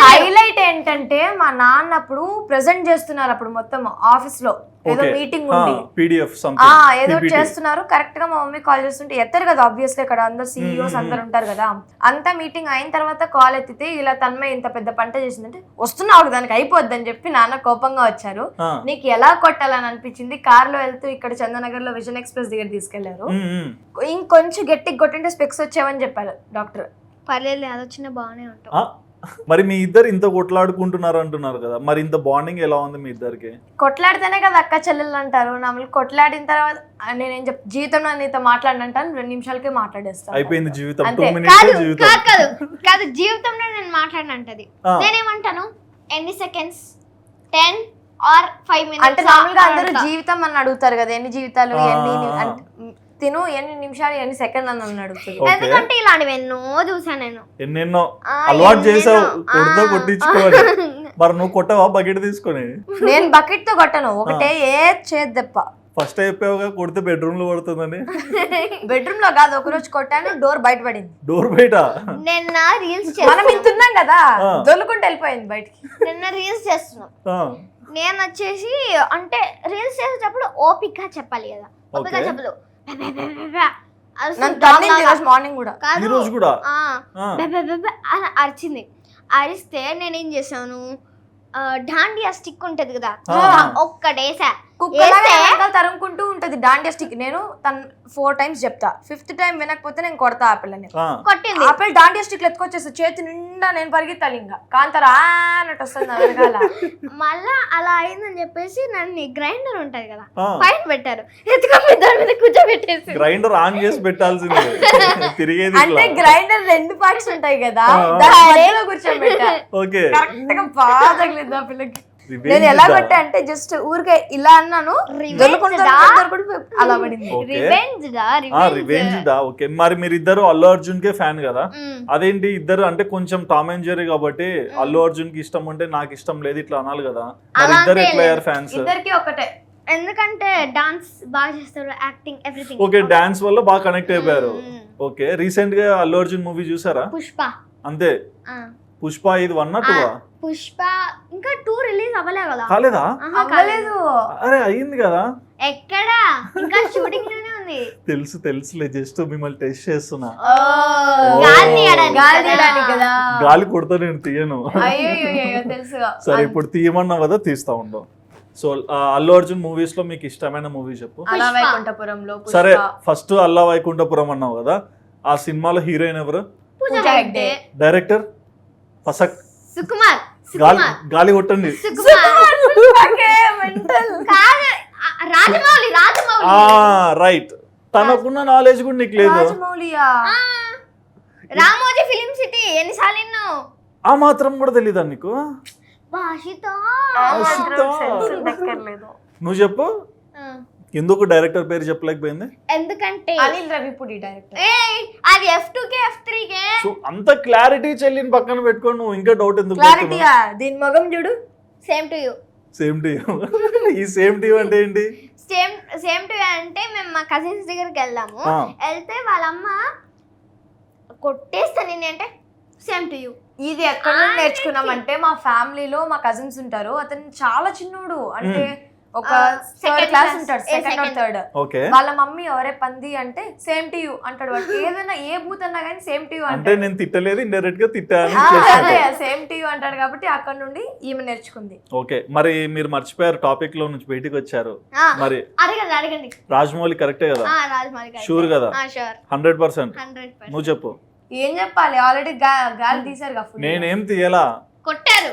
హైలైట్ ఏంటంటే మా నాన్న అప్పుడు ప్రెజెంట్ చేస్తున్నారు, అప్పుడు మొత్తం ఆఫీస్ లో ఏదో మీటింగ్ ఉంది, PDF ఏదో చేస్తున్నారు. కరెక్ట్ గా మా మమ్మీ కాల్ చేస్తుంటే ఎత్తారు కదా, ఆబ్వియస్లీ ఇక్కడ అందరు CEOs అందరు ఉంటారు కదా. అంతా మీటింగ్ అయిన తర్వాత కాల్ ఎత్తితే ఇలా తన్మయ ఇంత పెద్ద పంట చేసిందంటే వస్తున్నావు దానికి అయిపోద్ది అని చెప్పి నాన్న కోపంగా వచ్చారు. నీకు ఎలా కొట్టాలని అనిపించింది, కార్ లో వెళ్తూ ఇక్కడ చందనగర్ లో విజన్ ఎక్స్ప్రెస్ దగ్గర తీసుకెళ్లారు. ఇంకొంచెం గట్టిగా కొట్టింటే స్పెక్స్ వచ్చావని చెప్పారు డాక్టర్. పర్లేదు, అది వచ్చిన బాగానే ఉంటాం. మరి మీ ఇద్దరు ఇంత కొట్లాడుకుంటున్నారు అంటున్నారు కదా, మరి ఇంత బాండింగ్ ఎలా ఉంది మీ ఇద్దరికి? కొట్లాడితేనే కదా అక్క చెల్లెలు అంటారు. నమ్మలు కొట్లాడిన తర్వాత నేనేం జీవితంలో నీతో మాట్లాడినంటాను 2 నిమిషాలకే మాట్లాడేస్తాను, అయిపోయింది జీవితం. కాదు జీవితంలో నేను మాట్లాడినంటది నేనేమంటాను, ఎన్ని సెకండ్స్ 10 or 5 minutes అంటే మామూలుగా అందరూ జీవితం అని అడుగుతారు కదా, ఎన్ని జీవితాలు తిను ఎన్ని నిమిషాలు ఎన్ని సెకండ్ అని అడుగుతుంది. ఎందుకంటే ఇలాంటివి ఎన్నో చూసాను నేను. ఎన్నెన్నో అలవాటు చేసావు, కొడుతో కొట్టించుకోవాలి. మరి నువ్వు కొట్టవా బకెట్ తీసుకొని? నేను బకెట్ తో కొట్టను, ఒకటే చేద్దెప్ప. ఫస్ట్ అయిపోయావుగా కొడితే బెడ్రూమ్ లో పడుతుందని. బెడ్రూమ్ లో కాదు, ఒక రోజు కొట్టాను, డోర్ బయట పడింది. డోర్ బయట నిన్న రీల్స్ మనం ఇంతున్నాం కదా, దొల్లుకుంటూ వెళ్ళిపోయింది బయటికి. నిన్న రీల్స్ చేస్తున్నాం. నేను వచ్చేసి అంటే రీల్స్ చేసేటప్పుడు ఓపిక చెప్పాలి కదా, ఓపిక చెప్పదు. మార్నింగ్ కూడా అరిచింది. అరిస్తే నేనేం చేశాను, డాండియా స్టిక్ ఉంటది కదా, ఒక్కటేసా. తరుముకుంటూ ఉంటది డాండియా స్టిక్. నేను 4 times చెప్తా, 5th time వినకపోతే నేను కొడతా ఆ పిల్లని. కొట్టింది ఆ పిల్ల డాండియా స్టిక్ ఎత్తుకొచ్చేస్తా, చేతి నిండా నేను పరిగెత్తాలి, ఇంకా కాంతారా అన్నట్టు వస్తుంది. మళ్ళా అలా అయిందని చెప్పేసి నన్ను గ్రైండర్ ఉంటది కదా పైన పెట్టారు, ఎత్తుకొని దాని మీద కూర్చోబెట్టేసి. గ్రైండర్ ఆన్ చేసి పెట్టాల్సింది. అంటే గ్రైండర్ 2 parts ఉంటాయి కదా, దాని మధ్యలో కూర్చోబెట్టా. బాగా తగిలింది ఆ పిల్లకి. నేను ఎలా కొట్టా అంటే జస్ట్ ఊరికే ఇలా అన్నాను, అలా పడింది. రివెంజ్ దా. ఓకే, మరి మీరు ఇద్దరు అల్లు అర్జున్ కే ఫ్యాన్ కదా, అదేంటి ఇద్దరు అంటే కొంచెం టామ్ అండ్ జెర్రీ కాబట్టి అల్లు అర్జున్ కి ఇష్టం అంటే నాకు ఇష్టం లేదు ఇట్లా అనాలి కదా, మరి ఇద్దరు ఎట్లా అయ్యారు ఫ్యాన్స్? ఇద్దరికి ఒకటే, ఎందుకంటే డాన్స్ బాగా చేస్తారు, యాక్టింగ్ ఎవ్రీథింగ్. ఓకే, డాన్స్ వల్ల బాగా కనెక్ట్ అయిపోయారు. ఓకే, రీసెంట్ గా అల్లు అర్జున్ మూవీ చూసారా? పుష్ప. అంతే, పుష్ప ఇది 1 or 2? పుష్ప ఇంకా 2 రిలీజ్ అవ్వలే కదా. కాలేదా? అవ్వలేదు. అరే అయింది కదా. ఎక్కడ, ఇంకా షూటింగ్ లోనే ఉంది. తెలుసులే, జస్ట్ మిమ్మల్ని టెస్ట్ చేస్తున్నా. గాలి కొడతా నేను తీయను. తెలుసుగా. సరే ఇప్పుడు తీయమన్నా కదా తీస్తా ఉండవు. సో అల్లు అర్జున్ మూవీస్ లో మీకు ఇష్టమైన మూవీ చెప్పు. వైకుంఠపురంలో. సరే ఫస్ట్ అల్లా వైకుంఠపురం అన్నావు కదా, ఆ సినిమాలో హీరోయిన్ ఎవరు? పూజా హెగ్డే. డైరెక్టర్? ఫసక్ సుకుమార్. గాలి కొట్టండి. రైట్, తనకున్న నాలెడ్జ్ కూడా నీకు లేదు. రామోజీ ఫిలిం సిటీ ఎన్నిసార్లు విన్నావు? ఆ మాత్రం కూడా తెలీదా నీకు? నువ్వు చెప్పు, ఎందుకు డైరెక్టర్ పేరు చెప్పలేకపోయింది? ఎందుకంటే అనిల్ రవిపూడి డైరెక్టర్. అది F2K F3K. సో అంత క్లారిటీ చెల్లిని పక్కన పెట్టుకొని నువ్వు ఇంకా డౌట్ ఎందుకు? క్లారిటీయా? దీని మొగం చూడు. Same to you. Same to you. ఈ సేమ్ టు యూ అంటే ఏంటి? సేమ్ టు యూ అంటే మేము మా కజిన్స్ దగ్గరికి వెళ్దాము, వెళ్తే వాళ్ళమ్మ కొట్టేస్తా నేను అంటే సేమ్ టు యూ. ఇది ఎక్కడ నుండి నేర్చుకున్నామంటే మా ఫ్యామిలీలో మా కజిన్స్ ఉంటారు, అతను చాలా చిన్నోడు, అంటే ఒక థర్డ్ క్లాస్ ఉంటాడు, సెకండ్ ఆర్ థర్డ్. వాళ్ళ మమ్మీ ఎవరే పంది అంటే సేమ్ టు యూ అంటాడు. వాడు ఏదైనా ఏ బూత్ అన్నా కానీ సేమ్ టు యూ అంటే నేను తిట్టలేదు, ఇండైరెక్ట్ గా తిట్టాను. సేమ్ టు యూ అంటాడు కాబట్టి అక్కడ నుండి ఈమె నేర్చుకుంది. ఓకే, మరి మీరు మర్చిపోయారు, టాపిక్ లో నుంచి బయటికి వచ్చారు. మరి అడగండి. రాజమౌళి కరెక్టే కదా? షూర్ కదా? 100%. నువ్వు చెప్పు. ఏం చెప్పాలి, ఆల్రెడీ గాలి తీసారు. నేనేం తీయలా, కొట్టారు.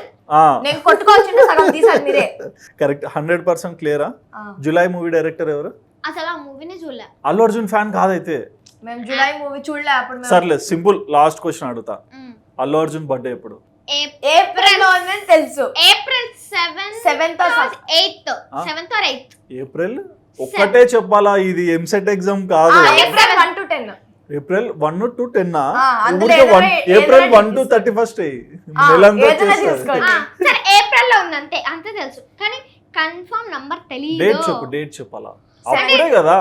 నేను కొట్టుకోవచ్చు, సగం తీసారు మీరే. కరెక్ట్, 100% క్లియరా? జులై మూవీ డైరెక్టర్ ఎవరు? అసలు ఆ మూవీని చూడలే. అల్లు అర్జున్ ఫ్యాన్ కాదైతే. మేము జులై మూవీ చూడలే అప్పుడు. సర్లే, సింపుల్ లాస్ట్ క్వశ్చన్ అడుగుతా, అల్లు అర్జున్ బర్త్డే ఎప్పుడు? ఏప్రిల్ లో తెలుసు. April 7th or 8th. April ఒక్కటే చెప్పాలా? ఇది ఎంసెట్ ఎగ్జామ్ కాదు. April 1 to 10. April 1 to 10. April 1 to 31st. సరే ఏప్రిల్ లో ఉంది అంతే తెలుసు, కానీ కన్ఫర్మ్ నంబర్ తెలియదు. డేట్ చెప్పాలా? అప్పుడే కదా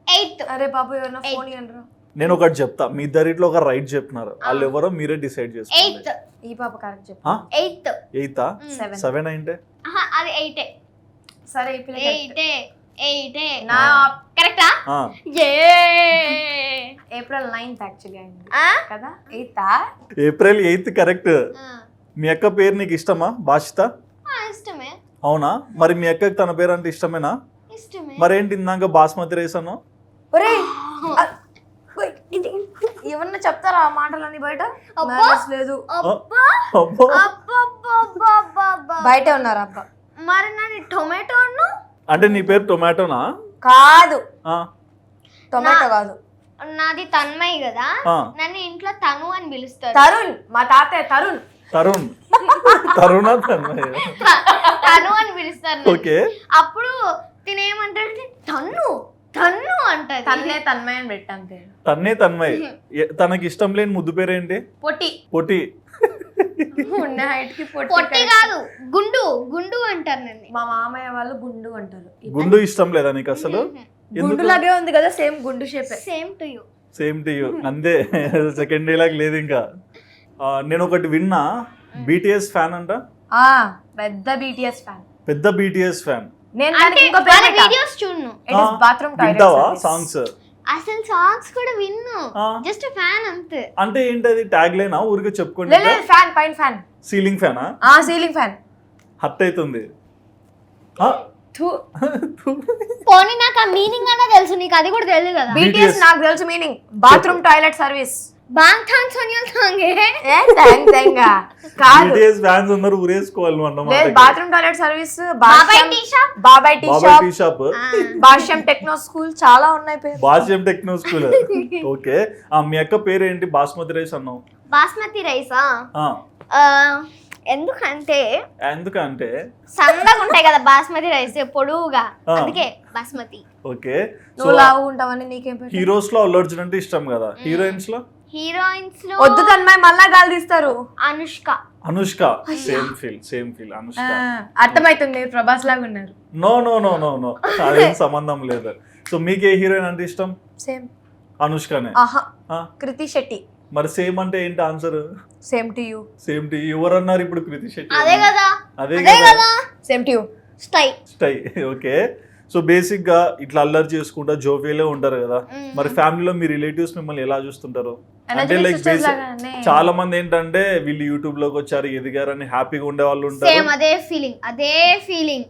8th. అరే బాబు ఎవరైనా ఫోన్ ఇవ్వండి. నేను ఒకటి చెప్తా, మీ ఇద్దరిట్లో ఒక రైట్ చెప్తున్నారు, వాళ్ళు ఎవరో మీరే డిసైడ్ చేసుకోండి. 8th. ఈ పాప కరెక్ట్ చెప్పు. 8th. 8th? 7 అంటే అది 8. సరే 8 నా కరెక్టా? ఏప్రిల్ 9th యాక్చువల్లీ అయింది కదా. 8th. April 8th correct. మీ అక్క పేరు నీకు ఇష్టమా? భాషిత? ఇష్టమే. అవునా? మరి మీ అక్కకి తన పేరు అంటే ఇష్టమేనా? ఇష్టమే. మరేంటి ఇందాక బాస్మతి రైస్ అను? ఏమన్నా చెప్తారా ఆ మాటలన్నీ బయట? లేదు, బయట ఉన్నారు అబ్బా. మరి నాది టొమాటో అంటే నీ పేరు టొమాటోనా? కాదు, టొమాటో కాదు. నాది తన్మయ్ కదా, నన్ను ఇంట్లో తను అని పిలుస్తారు. తరుణ్, మా తాతయ్య తరుణ్. తరుణా తన్మయ్? తను అని పిలుస్తారు. ఓకే, అప్పుడు తినేమంటాడు తన్ను అంటారు. తన్మయ్ అని పెట్టాను పేరు. తన్మయ్. తనకి ఇష్టం లేని ముద్దు పేరేంటి? పొట్టి. ఉన్న హైట్ కి పొట్టి కాదు, గుండు అంటారు నన్ను. మా మామయ్య వాళ్ళు గుండు అంటారు. గుండు ఇష్టం లేదా నీకు అసలు? గుండు లాగే ఉంది కదా, సేమ్ గుండు షేప్. సేమ్ టు యూ అంతే. సెకండ్ డే లాగా లేదు. ఇంకా నేను ఒకటి విన్నా, BTS ఫ్యాన్ అంట. పెద్ద BTS ఫ్యాన్. నేను వీడియోస్ చూడను. వింటావా సాంగ్స్? అసలు సాంగ్స్ కూడా విన్ను, జస్ట్ ఫ్యాన్ అంతే. అంటే ఏంటది? ట్యాగ్ లైనా ఊరికే చెప్పుకోండి? ఫ్యాన్, పైన ఫ్యాన్. సీలింగ్ ఫ్యానా? Ceiling fan. హర్ట్ అవుతుంది. పోనీ నాకు ఆ మీనింగ్ అన్నా తెలుసు, నీకు అది కూడా తెలియదు కదా. BTS నాకు తెలుసు మీనింగ్, బాత్రూమ్ టాయిలెట్ సర్వీస్. బాంగ్థాంగ్ సోనియల్ సాంగ్ BTS ఫ్యాన్స్ అందరూ ఊరేసుకోవాలి అన్నమాట. Bathroom toilet service, Babai tea shop, Bhashyam techno school, చాలా ఉన్నాయి పేరు. Bhashyam techno school. ఓకే, మీ అక్క పేరు ఏంటి? బాస్మతి రైస్ అన్నావు. బాస్మతి రైసా? ఎందుకంటే ఎందుకంటే సన్నగా ఉంటాయి కదా బాస్మతి రైస్ పొడువుగా, అందుకే బాస్మతి. ఓకే, నువ్వు లావు ఉంటావని నీకేం పెట్టారు? హీరోస్ లో అల్లు అర్జున్ అంటే ఇష్టం కదా, హీరోయిన్స్ లో హీరోయిన్స్ లో వద్దు తన్మయ్ మళ్ళా గాలి తీస్తారు. అనుష్క. Same feel Anushka. అర్థమైతుంది, మీరు ప్రభాస్ లాగా ఉన్నారు. No no no no no అదేం సంబంధం లేదు. సో మీకు ఏ హీరోయిన్ అంటే ఇష్టం? సేమ్ అనుష్కనే. కృతి శెట్టి. మరి సేమ్ అంటే ఏంటి answer? Same to you. Same to ఎవరు అన్నారు ఇప్పుడు? కృతి శెట్టి. అదే కదా. Same to you. స్టై. ఓకే, సో బేసిక్ గా ఇట్లా అల్లరి చేసుకుంటా జోవియలే ఉంటారు కదా, మరి ఫ్యామిలీలో మీ రిలేటివ్స్ మిమ్మల్ని ఎలా చూస్తుంటారు? అంటే లైక్ చాలా మంది ఏంటంటే వీళ్ళు యూట్యూబ్ లోకి వచ్చారు ఎదిగారని హ్యాపీగా ఉండే వాళ్ళు ఉంటారు. అదే ఫీలింగ్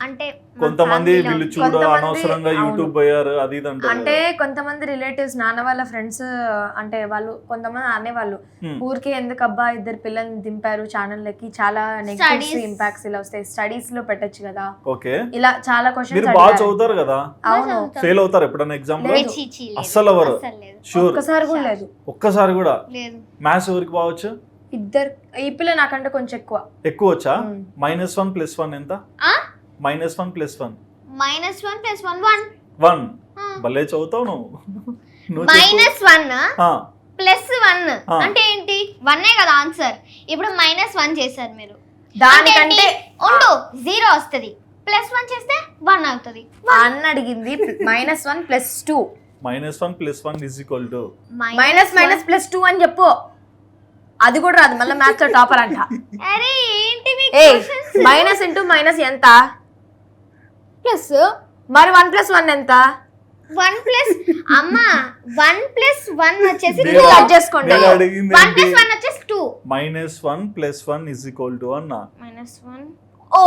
అంటే కొంతమంది వీళ్ళు చూడ అనవసరంగా యూట్యూబ్ పోయారు అది ఇది అంటారు. అంటే కొంతమంది రిలేటివ్స్ నాన్న వాళ్ళ ఫ్రెండ్స్ అంటే వాళ్ళు కొంతమంది అనేవాళ్ళు ఊరికే ఎందుకు అబ్బా ఇద్దరు పిల్లల్ని దింపారు ఛానల్ లకి, చాలా నెగటివ్ ఇంపాక్ట్స్ ఇలా వస్తాయి, స్టడీస్ లో పెట్టొచ్చు కదా. ఓకే, ఇలా చాలా క్వశ్చన్స్. మీరు బాగా చదువుతారు కదా, అవును. ఫెయిల్ అవుతారు ఎప్పుడైనా ఎగ్జామ్ లో? అస్సలు ఎవరు? షూర్? ఒక్కసారి కూడా లేదు. మ్యాథ్స్ ఎవరికి బావచ్చు? ఇద్దరు. ఈ పిల్ల నాకంటే కొంచెం ఎక్కువ వచ్చా? -1 + 1 ఎంత? -1 + 1 1. భలే చదువుతావు నువ్వు. -1 +1 అంటే ఏంటి? 1 కదా ఆన్సర్. ఇప్పుడు -1 చేశారు మీరు, దానికంటే 0 వస్తుంది, +1 చేస్తే 1 అవుతుంది. అన్న అడిగింది -1 + 2. -1 + 1 = -2 అని చెప్పు. అది కూడా రాదు, మళ్ళీ మ్యాథ్స్ లో టాపర్ అంట. అరే ఏంటి మైనస్ ఇంటూ మైనస్ ఎంత? ప్లస్. మరి 1 + 1 ఎంత? 1 ప్లస్ అమ్మా 1 + 1 వచ్చేసి 2 కట్ చేసుకోండి. 1 + 1 వచ్చేసి 2. -1 + 1 = అన్న. -1 ఓ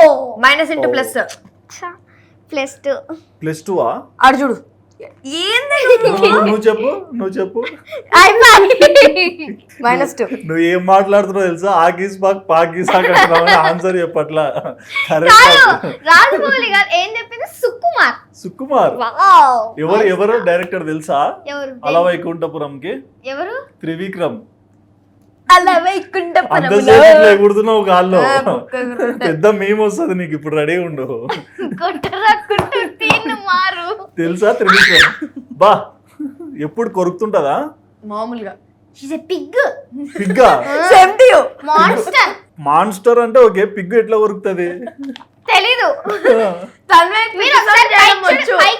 మైనస్ ఇంటూ ప్లస్. +2. +2 అర్జుడు ఏంది? నువ్వు చెప్పు. -2. నువ్వు ఏం మాట్లాడుతున్నావు తెలుసా? ఆకీస్ పాక్ పాకీస్ ఆన్సర్ చెప్పట్లా. రాజమౌళి గారు ఏం చెప్పింది? సుకుమార్. ఎవరు డైరెక్టర్ తెలుసా? అలా వైకుంఠపురంకి ఎవరు? త్రివిక్రమ్. అలా వైకుంఠపురం కుడుతున్నావు కాల్లో, పెద్ద మేము వస్తుంది నీకు. ఇప్పుడు రెడీ ఉండు. తెలుసా త్రివిక్రమ్? బా ఎప్పుడు కొరుకుతుంటదా? మామూలుగా పిగ్గా? మాన్స్టర్ అంటే ఓకే, పిగ్గు ఎట్లా కొరుకుతుంది తెలీదు.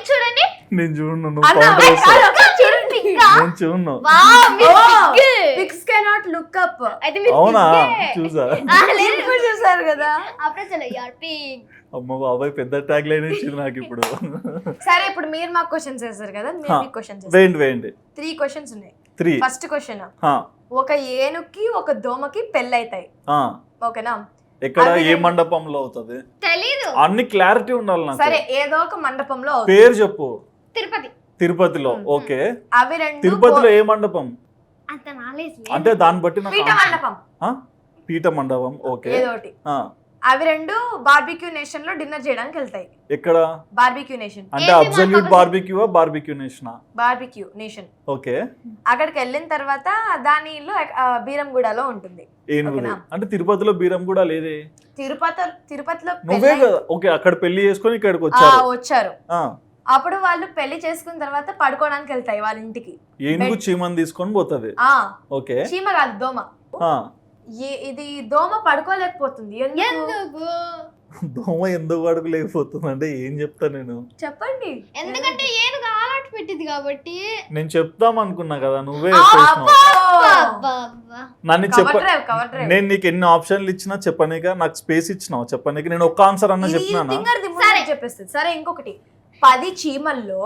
చూడండి, నేను చూడను. అవునా? చూసారు కదా. అమ్మ బాబాయ్, పెద్ద ట్యాగ్ లైన్ ఇచ్చింది నాకు ఇప్పుడు. సరే, ఇప్పుడు మీరు మాకు క్వశ్చన్స్ వేస్తారు కదా, వేయండి. 3 క్వశ్చన్స్ ఉన్నాయి. ఫస్ట్ క్వశ్చన్, ఒక ఏనుగుకి ఒక దోమకి పెళ్ళైతాయి, ఓకేనా? ఎక్కడ, ఏ మండపంలో అవుతుంది? తెలీదు. అన్ని క్లారిటీ ఉండాలి నాకు. సరే, ఏదో ఒక మండపంలో. పేరు చెప్పు. తిరుపతిలో. ఓకే, అవి రెండు. తిరుపతిలో ఏ మండపం అంటే దాన్ని బట్టి నాకు. పీఠ మండపం. ఓకే, అవి రెండు బార్బిక్యూ నేషన్ లో డిన్నర్ చేయడానికి వెళ్తాయి. ఎక్కడ? బార్బిక్యూ నేషన్ అంటే absolute barbecue barbecue nation? Barbecue nation. Okay, అక్కడికి వెళ్ళిన తర్వాత దానిలో బీరంగూడలో ఉంటుంది. అంటే తిరుపతిలో బీరంగూడ లేదే? తిరుపతిలో నువ్వే కదా. ఓకే, అక్కడ పెళ్లి చేసుకొని ఇక్కడికి వచ్చారు. అప్పుడు వాళ్ళు పెళ్లి చేసుకున్న తర్వాత పడుకోవడానికి వెళ్తాయి వాళ్ళ ఇంటికి. ఏనుగు చీమని తీసుకొని పోతుంది. ఓకే, చీమ కాదు, దోమ. ఇది దోమ పడుకోలేకపోతుంది. ఎందుకు దోమ ఎందుకు పడుకోలేకపోతుంది అంటే ఏం చెప్తా నేను? చెప్పండి. ఎందుకంటే ఏనుగు ఆలాట పెట్టింది కాబట్టి. నేను చెప్తాం అనుకున్నా కదా, నువ్వే నన్ను నేను నీకు ఎన్ని ఆప్షన్లు ఇచ్చినా చెప్పనీక, నాకు స్పేస్ ఇచ్చినావు చెప్పనీక. నేను ఒక్క ఆన్సర్ అన్న చెప్పినా చెప్పేస్తుంది. సరే, ఇంకొకటి, 10 చీమల్లో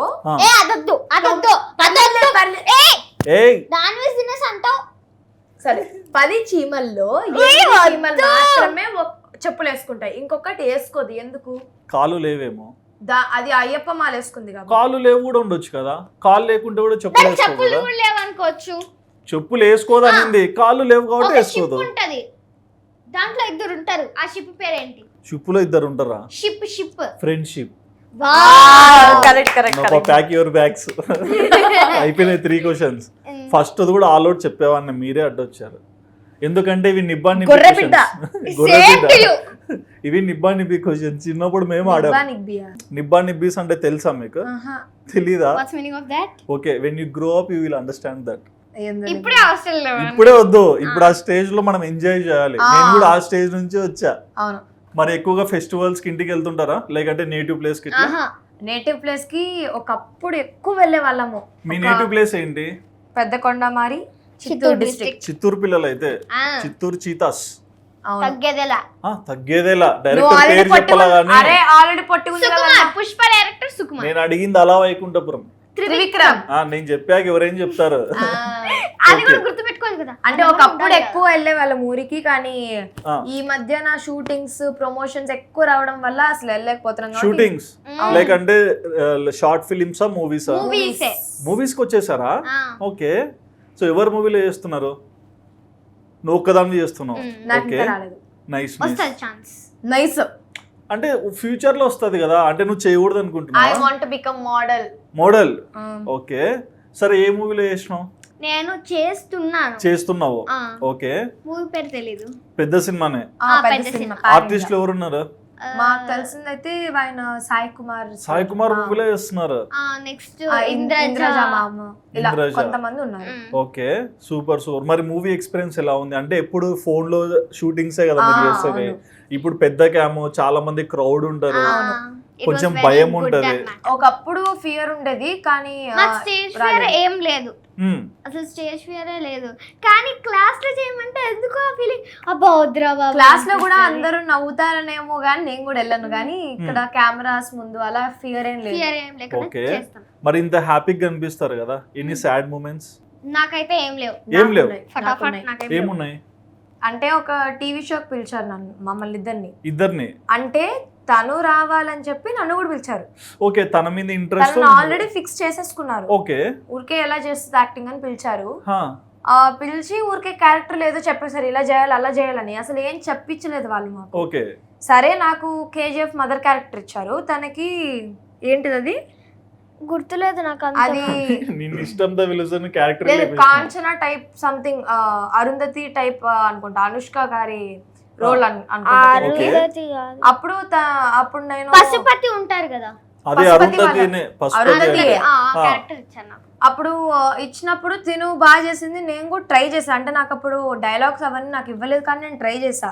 సరే 10 చీమల్లో మాత్రమే చెప్పులు వేసుకుంటాయి, ఇంకొకటి వేసుకోదు. ఎందుకు? కాలు లేవేమో. అది అయ్యప్ప మాల వేసుకుంది కాబట్టి. కాలు లేవు కూడా ఉండొచ్చు కదా, కాలు లేకుంటే కూడా చెప్పులు వేసుకోవచ్చు. చెప్పులు వేసుకోదనింది, కాళ్ళు లేవు కాబట్టి వేసుకోదు. దాంట్లో 2 ఉంటారు. ఆ షిప్ పేరేంటి? షిప్ లో 2 ఉంటారా? Ship friendship. Pack your bags. అయిపోయినాయి 3 క్వశ్చన్స్. ఫస్ట్ కూడా ఆల్ అవుట్ చెప్పేవాడిని, మీరే అడ్డొచ్చారు. ఎందుకంటే ఇవి నిబ్బా నిబ్బి గొర్రె బిడ్డ. questions. గొర్రె Same బిడ్డ. to you. ఇవి నిబ్బా నిబ్బి క్వశ్చన్ చిన్నప్పుడు మేము ఆడాం. నిబ్బా నిబ్బీస్ అంటే తెలుసా మీకు? తెలీదా? What's meaning of that? Okay, when you grow up you will understand that. ఇప్పుడే హాస్టల్లో ఇప్పుడే వద్దు, ఇప్పుడు ఆ స్టేజ్ లో మనం ఎంజాయ్ చేయాలి. నేను కూడా ఆ స్టేజ్ నుంచి వచ్చా. అవును. మరి ఎక్కువగా ఫెస్టివల్స్ కి ఇంటికి వెళ్తుంటారా, లేకంటే నేటివ్ ప్లేస్ కి? ఇట్లా? నేటివ్ ప్లేస్ కి ఒకప్పుడు ఎక్కువ వెళ్ళే వాళ్ళము. మీ నేటివ్ ప్లేస్ ఏంటి? పెద్దకొండమారి, చిత్తూరు డిస్ట్రిక్ట్. చిత్తూరు పిల్లలు అయితే చిత్తూరు చీతాస్. తగ్గేదేలా. తగ్గేదేలా డైరెక్టర్ పేరు చెప్పాలా గానీ ఆల్రెడీ పొట్టి ఉంది కదా. సుకుమార్, పుష్ప డైరెక్టర్ సుకుమార్. నేను అడిగింది అలా వైకుంఠపురం. త్రివిక్రమ్. నేను చెప్పాక ఎవరేం చెప్తారు? అది కూడా గుర్తు పెట్టుకోవాలి కదా. అంటే ఒకప్పుడు ఎక్కువ వెళ్ళే వాళ్ళ ఊరికి, కానీ ఈ మధ్య నా షూటింగ్స్ ప్రమోషన్స్ ఎక్కువ రావడం వల్ల అసలు వెళ్ళలేకపోతున్నాం. షూటింగ్స్ లేకంటే షార్ట్ ఫిలిమ్సా, మూవీసా? మూవీస్ కి వచ్చేసారా? ఓకే, సో ఎవరు మూవీలో చేస్తున్నారు? నువ్వు ఒక్కదాన్ని చేస్తున్నావు. Okay, nice nice. అంటే ఫ్యూచర్ లో వస్తుంది కదా, అంటే నువ్వు చేయకూడదు ఐ అనుకుంటున్నావా? Want to become model. Okay, సరే ఏ మూవీలో చేసినావు? నేను చేస్తున్నావు. ఓకే, మూవీ పేరు తెలీదు. పెద్ద సినిమానే. ఆర్టిస్టులు ఎవరున్నారు? మాకు తెలిసిందైతే ఆయన సాయి కుమార్ మూవీలో చేస్తున్నారు. నెక్స్ట్ ఇంద్రజ మామ, ఇలా ఇంద్రజ. కొంతమంది ఉన్నారు. Okay, super super. మరి మూవీ ఎక్స్పీరియన్స్ ఎలా ఉంది? అంటే ఎప్పుడు ఫోన్ లో షూటింగ్సే కదా మీరు చేసేది. ఇప్పుడు పెద్ద క్యామ్, చాలా మంది క్రౌడ్ ఉంటారు, కొంచెం భయం ఉంటది. ఒకప్పుడు ఫియర్ ఉండేది, కానీ స్టేజ్ ఫియర్ ఏం లేదు. అసలు స్టేజ్ ఫియరే లేదు, కానీ క్లాస్ లో చేయమంటే ఎందుకో ఫీలింగ్. అబ్బా వద్దురా బాబు. క్లాస్ లో కూడా అందరూ నవ్వుతారనేమో గానీ నేను కూడా వెళ్ళను, కానీ ఇక్కడ కెమెరాస్ ముందు అలా ఫియర్ ఏం లేదు. ఫియర్ ఏం లేకుండా ఓకే, చేస్తాం. మరి ఇంత హ్యాపీగా అనిపిస్తారు కదా, ఎన్ని సాడ్ మూమెంట్స్? నాకైతే ఏం లేవు. ఫటాఫట్ నాకైతే ఏమున్నాయి? అంటే ఒక టీవీ షోకి పిలిచారు నన్ను, మమ్మల్ని ఇద్దరిని. అంటే తను రావాలని చెప్పి నన్ను కూడా పిలిచారు. ఓకే, తన మీద ఇంట్రెస్ట్ ఆల్రెడీ ఫిక్స్ చేసేసుకున్నారు. ఓకే, ఊరికే ఎలా చేస్తుంది యాక్టింగ్ అని పిలిచారు. పిలిచి ఊరికే క్యారెక్టర్ లేదో చెప్పేసారు, ఇలా చేయాలి అలా చేయాలని. అసలు ఏం చెప్పించలేదు వాళ్ళు మాకు. ఓకే, సరే నాకు కేజీఎఫ్ మదర్ క్యారెక్టర్ ఇచ్చారు. తనకి ఏంటిది అది గుర్తులేదు నాకు. అది నిన్ను ఇష్టంతో పిలుస్తున్న క్యారెక్టర్ లేదు, Kanchana type something, Arundhati type అనుకుంటా, అనుష్క గారి రోల్ అనుకుంటా. అప్పుడు నేను పశుపతి ఉంటారు కదా, అదే అరుంధతినే. క్యారెక్టర్ ఇచ్చాను. అప్పుడు ఇచ్చినప్పుడు తిను బాగా చేసింది, నేను కూడా ట్రై చేసా. అంటే నాకు అప్పుడు డైలాగ్స్ అవన్నీ నాకు ఇవ్వలేదు, కానీ నేను ట్రై చేసా.